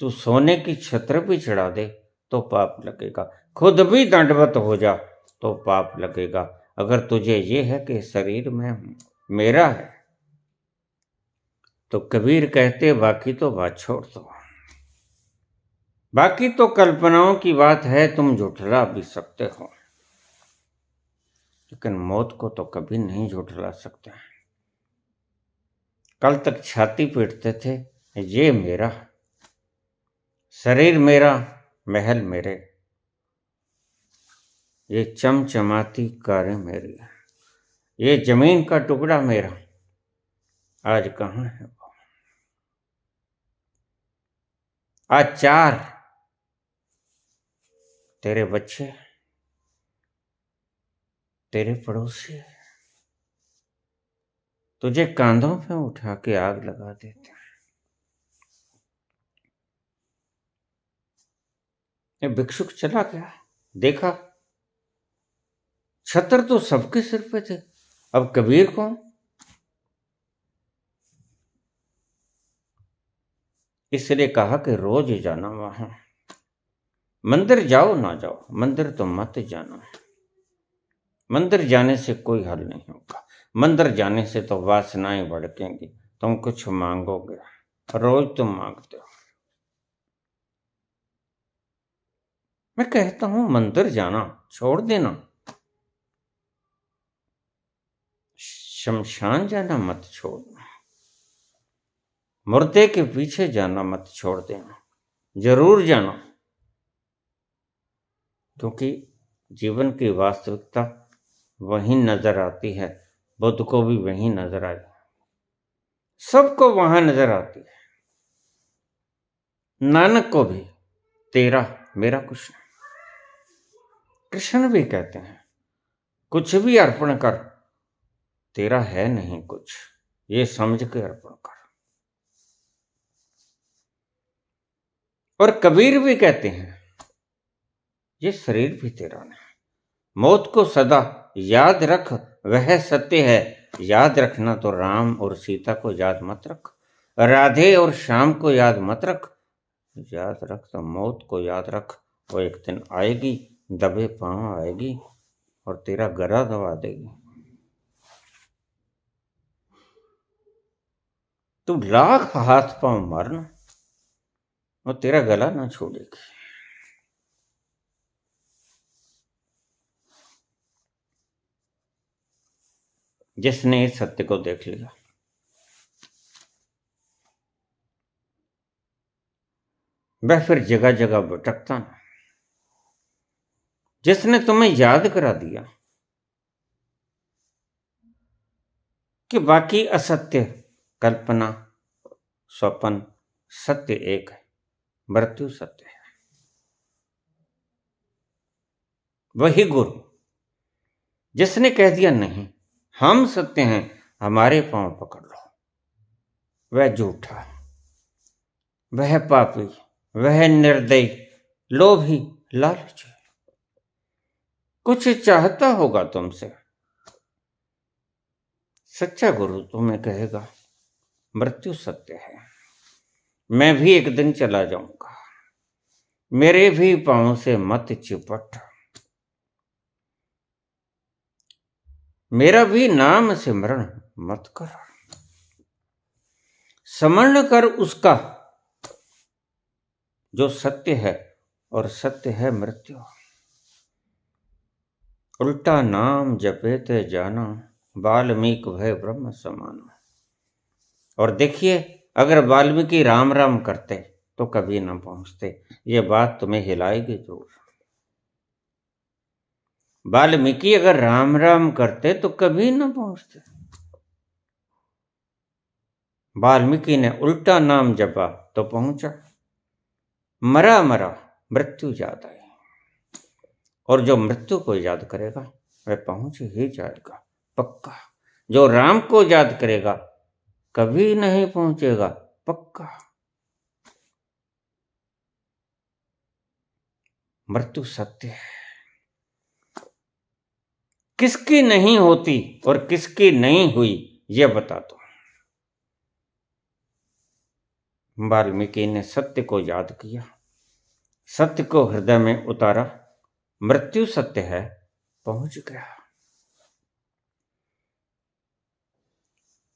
तू सोने की छत्र भी चढ़ा दे तो पाप लगेगा, खुद भी दंडवत हो जा तो पाप लगेगा। अगर तुझे ये है कि शरीर में मेरा है, तो कबीर कहते बाकी तो बात छोड़ दो। बाकी तो कल्पनाओं की बात है, तुम झुठला भी सकते हो, लेकिन मौत को तो कभी नहीं झुठला सकते। कल तक छाती पीटते थे ये मेरा, शरीर मेरा, महल मेरे, ये चमचमाती कारें मेरी, ये जमीन का टुकड़ा मेरा। आज कहाँ है वो? आज 4 तेरे बच्चे, तेरे पड़ोसी तुझे कांधों पे उठा के आग लगा देते हैं। ये भिक्षुक चला गया, देखा छतर तो सबके सिर पे थे, अब कबीर कौन? इसलिए कहा कि रोज जाना वहां। मंदिर जाओ ना जाओ, मंदिर तो मत जाना। मंदिर जाने से कोई हल नहीं होगा। मंदिर जाने से तो वासनाएं भड़केंगी, तुम कुछ मांगोगे, रोज तुम मांगते हो। मैं कहता हूं मंदिर जाना छोड़ देना, शमशान जाना मत छोड़ना, मुर्दे के पीछे जाना मत छोड़ देना, जरूर जाना। क्योंकि जीवन की वास्तविकता वहीं नजर आती है। बुद्ध को भी वहीं नजर आई, सबको वहां नजर आती है। नानक को भी तेरा मेरा कुछ नहीं। कृष्ण भी कहते हैं कुछ भी अर्पण कर, तेरा है नहीं कुछ, ये समझ के अर्पण कर। और कबीर भी कहते हैं ये शरीर भी तेरा नहीं, मौत को सदा याद रख, वह सत्य है। याद रखना तो राम और सीता को याद मत रख, राधे और श्याम को याद मत रख, याद रख तो मौत को याद रख। वो एक दिन आएगी, दबे पांव आएगी और तेरा गला दबा देगी। तू लाख हाथ पांव मारना और तेरा गला ना छोड़ेगी। जिसने इस सत्य को देख लिया, वह फिर जगह जगह भटकता ना। जिसने तुम्हें याद करा दिया कि बाकी असत्य, कल्पना, स्वप्न, सत्य एक है, मृत्यु सत्य है, वही गुरु। जिसने कह दिया नहीं हम सत्य हैं, हमारे पांव पकड़ लो, वह झूठा, वह पापी, वह निर्दयी, लोभी, लालची, कुछ चाहता होगा तुमसे। सच्चा गुरु तुम्हें कहेगा मृत्यु सत्य है, मैं भी एक दिन चला जाऊंगा, मेरे भी पांव से मत चिपट, मेरा भी नाम सिमरण मत कर, स्मरण कर उसका जो सत्य है, और सत्य है मृत्यु। उल्टा नाम जपेते जाना, वाल्मीकि भय ब्रह्म समाना। और देखिए अगर वाल्मीकि राम राम करते तो कभी ना पहुंचते। ये बात तुम्हें हिलाएगी जरूर। वाल्मीकि अगर राम राम करते तो कभी ना पहुंचते। वाल्मीकि ने उल्टा नाम जपा तो पहुंचा। मरा मरा मृत्यु याद आई, और जो मृत्यु को याद करेगा वह पहुंच ही जाएगा पक्का। जो राम को याद करेगा कभी नहीं पहुंचेगा पक्का। मृत्यु सत्य है, किसकी नहीं होती और किसकी नहीं हुई यह बता दो। वाल्मीकि ने सत्य को याद किया, सत्य को हृदय में उतारा, मृत्यु सत्य है, पहुंच गया।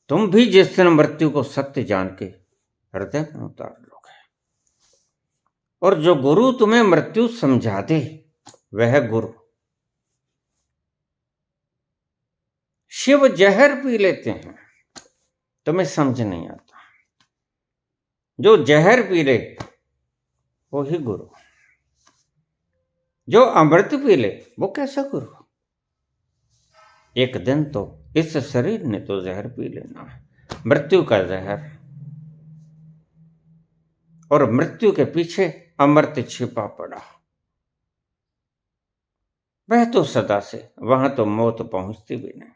तुम भी जिस दिन मृत्यु को सत्य जान के हृदय में उतार लोगे, और जो गुरु तुम्हें मृत्यु समझा दे वह गुरु। शिव जहर पी लेते हैं, तुम्हें समझ नहीं आता। जो जहर पी ले वो ही गुरु, जो अमृत पी ले वो कैसा गुरु। एक दिन तो इस शरीर ने तो जहर पी लेना है, मृत्यु का जहर। और मृत्यु के पीछे अमर्त्य छिपा पड़ा। वह तो सदा से, वहां तो मौत पहुंचती भी नहीं।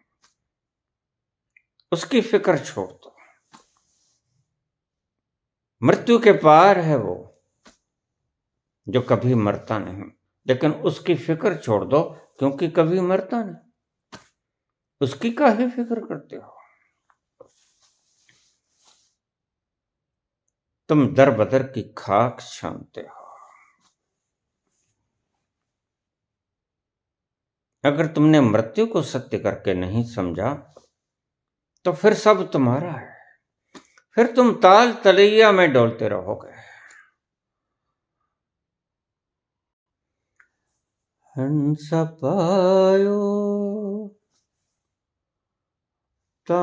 उसकी फिक्र छोड़ दो, मृत्यु के पार है वो जो कभी मरता नहीं। लेकिन उसकी फिक्र छोड़ दो, क्योंकि कभी मरता नहीं। उसकी काहे फिक्र करते हो? तुम दर बदर की खाक छानते हो। अगर तुमने मृत्यु को सत्य करके नहीं समझा तो फिर सब तुम्हारा है। फिर तुम ताल तलैया में डोलते रहोगे। हंस पायो ता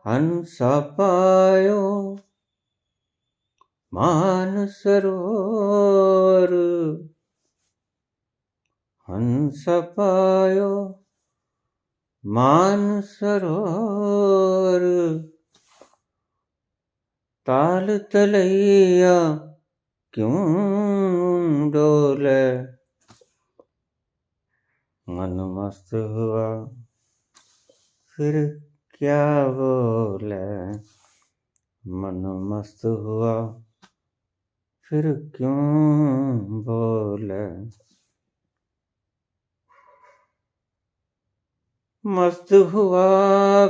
हंस पायो मान सरोवर, हंस पायो मान सरोवर, ताल तलैया क्यों डोले। मन मस्त हुआ फिर क्या बोले, मन मस्त हुआ फिर क्यों बोले। मस्त हुआ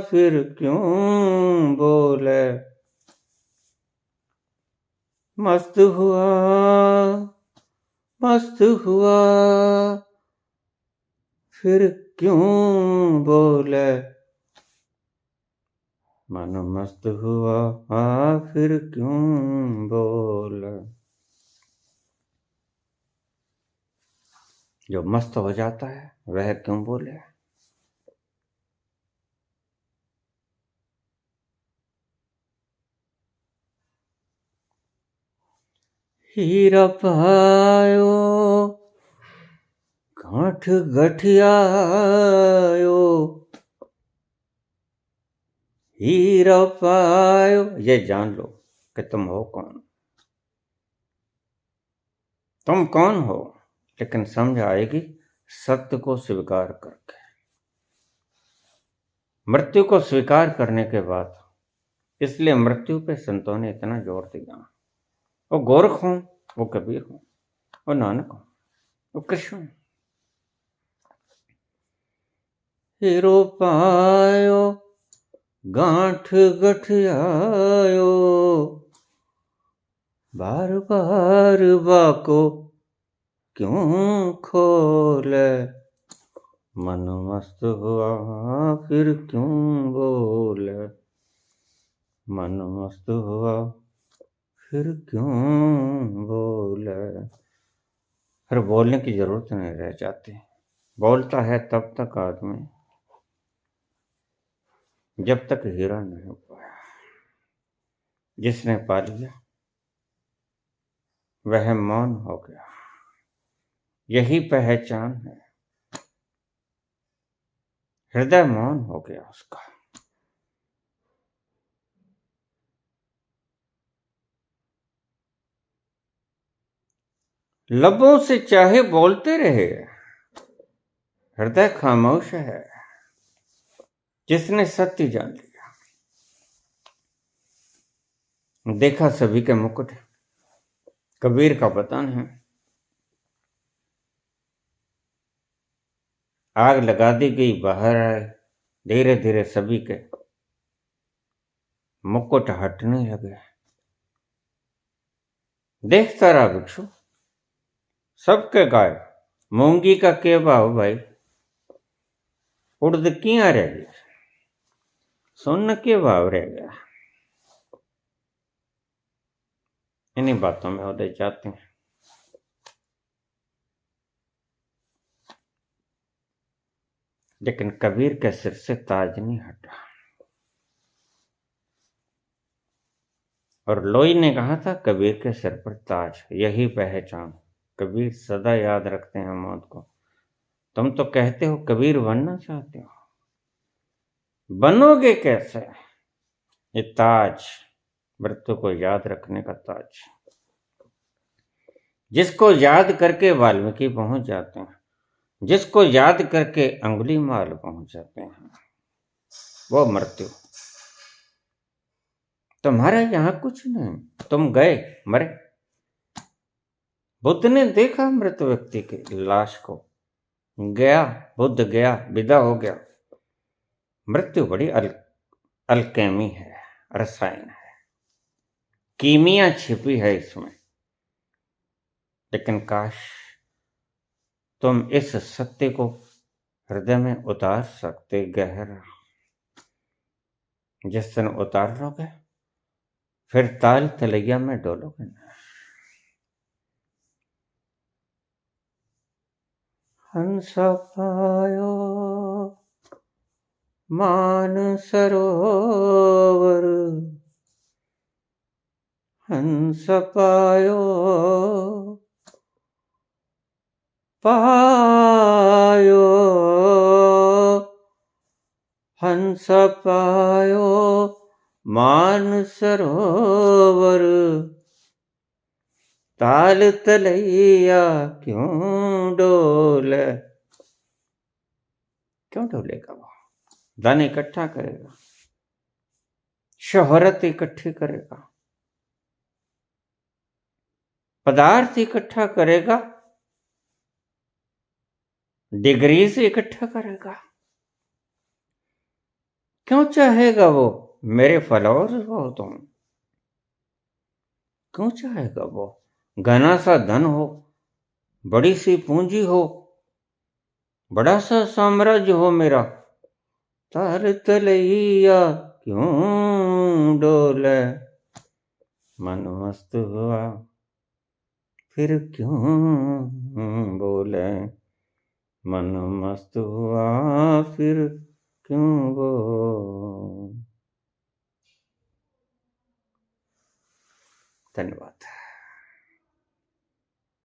फिर क्यों बोले, मस्त हुआ फिर क्यों बोले। मन मस्त हुआ फिर क्यों बोले। जो मस्त हो जाता है वह क्यों बोले। हीरा पायो गांठ गठियायो, हीरा पायो। ये जान लो कि तुम हो कौन। तुम कौन हो लेकिन समझ आएगी सत्य को स्वीकार करके। मृत्यु को स्वीकार करने के बाद, इसलिए मृत्यु पे संतों ने इतना जोर दिया। वो गोरख हो, वो कबीर हो, वो नानक हो, वो कृष्ण हो। हीरो पायो गांठ गठियायो, बार बार बाको क्यों खोले। मन मस्त हुआ फिर क्यों बोले, मन मस्त हुआ फिर क्यों बोले। फिर बोलने की जरूरत नहीं रह जाती। बोलता है तब तक आदमी जब तक हीरा नहीं हो पाया। जिसने पा लिया वह मौन हो गया। यही पहचान है। हृदय मौन हो गया उसका। लबों से चाहे बोलते रहे, हृदय खामोश है। जिसने सत्य जान लिया, देखा सभी के मुकुट। कबीर का वतन है, आग लगा दी गई, बाहर आए। धीरे धीरे सभी के मुकुट हटने लगे। देखता रहा भिक्षु, सबके गायब। मूंगी का के भाव भाई, उड़द किया रह गया, सुन्न के भाव रह गया। इन्हीं बातों में उदय जाते हैं। लेकिन कबीर के सिर से ताज नहीं हटा। और लोई ने कहा था कबीर के सिर पर ताज, यही पहचान। कबीर सदा याद रखते हैं मौत को। तुम तो कहते हो कबीर बनना चाहते हो, बनोगे कैसे? ये ताज, मृत्यु को याद रखने का ताज। जिसको याद करके वाल्मीकि पहुंच जाते हैं, जिसको याद करके अंगुलीमाल पहुंच जाते हैं, वो मृत्यु। तुम्हारा यहां कुछ नहीं, तुम गए मरे। बुद्ध ने देखा मृत व्यक्ति की लाश को, गया, बुद्ध गया, विदा हो गया। मृत्यु बड़ी अल्केमी है, रसायन है, कीमिया छिपी है इसमें। लेकिन काश तुम इस सत्य को हृदय में उतार सकते गहरा। जिस दिन उतार लोगे फिर ताल तलैया में डोलोगे ना। हंस पायो मान सरोवर, हंस पायो पायो, हंस पायो मान सरोवर, ताल तलैया क्यों डोले। क्यों डोलेगा वो? धन इकट्ठा करेगा, शोहरत इकट्ठी करेगा, पदार्थ इकट्ठा करेगा, डिग्री से इकट्ठा करेगा। क्यों चाहेगा वो मेरे फॉलोअर्स हो तुम? क्यों चाहेगा वो घना सा धन हो, बड़ी सी पूंजी हो, बड़ा सा साम्राज्य हो मेरा, ताल तलैया क्यों डोले। मन मस्त हुआ फिर क्यों बोले, मन मस्त हुआ फिर क्यों बोले। धन्यवाद।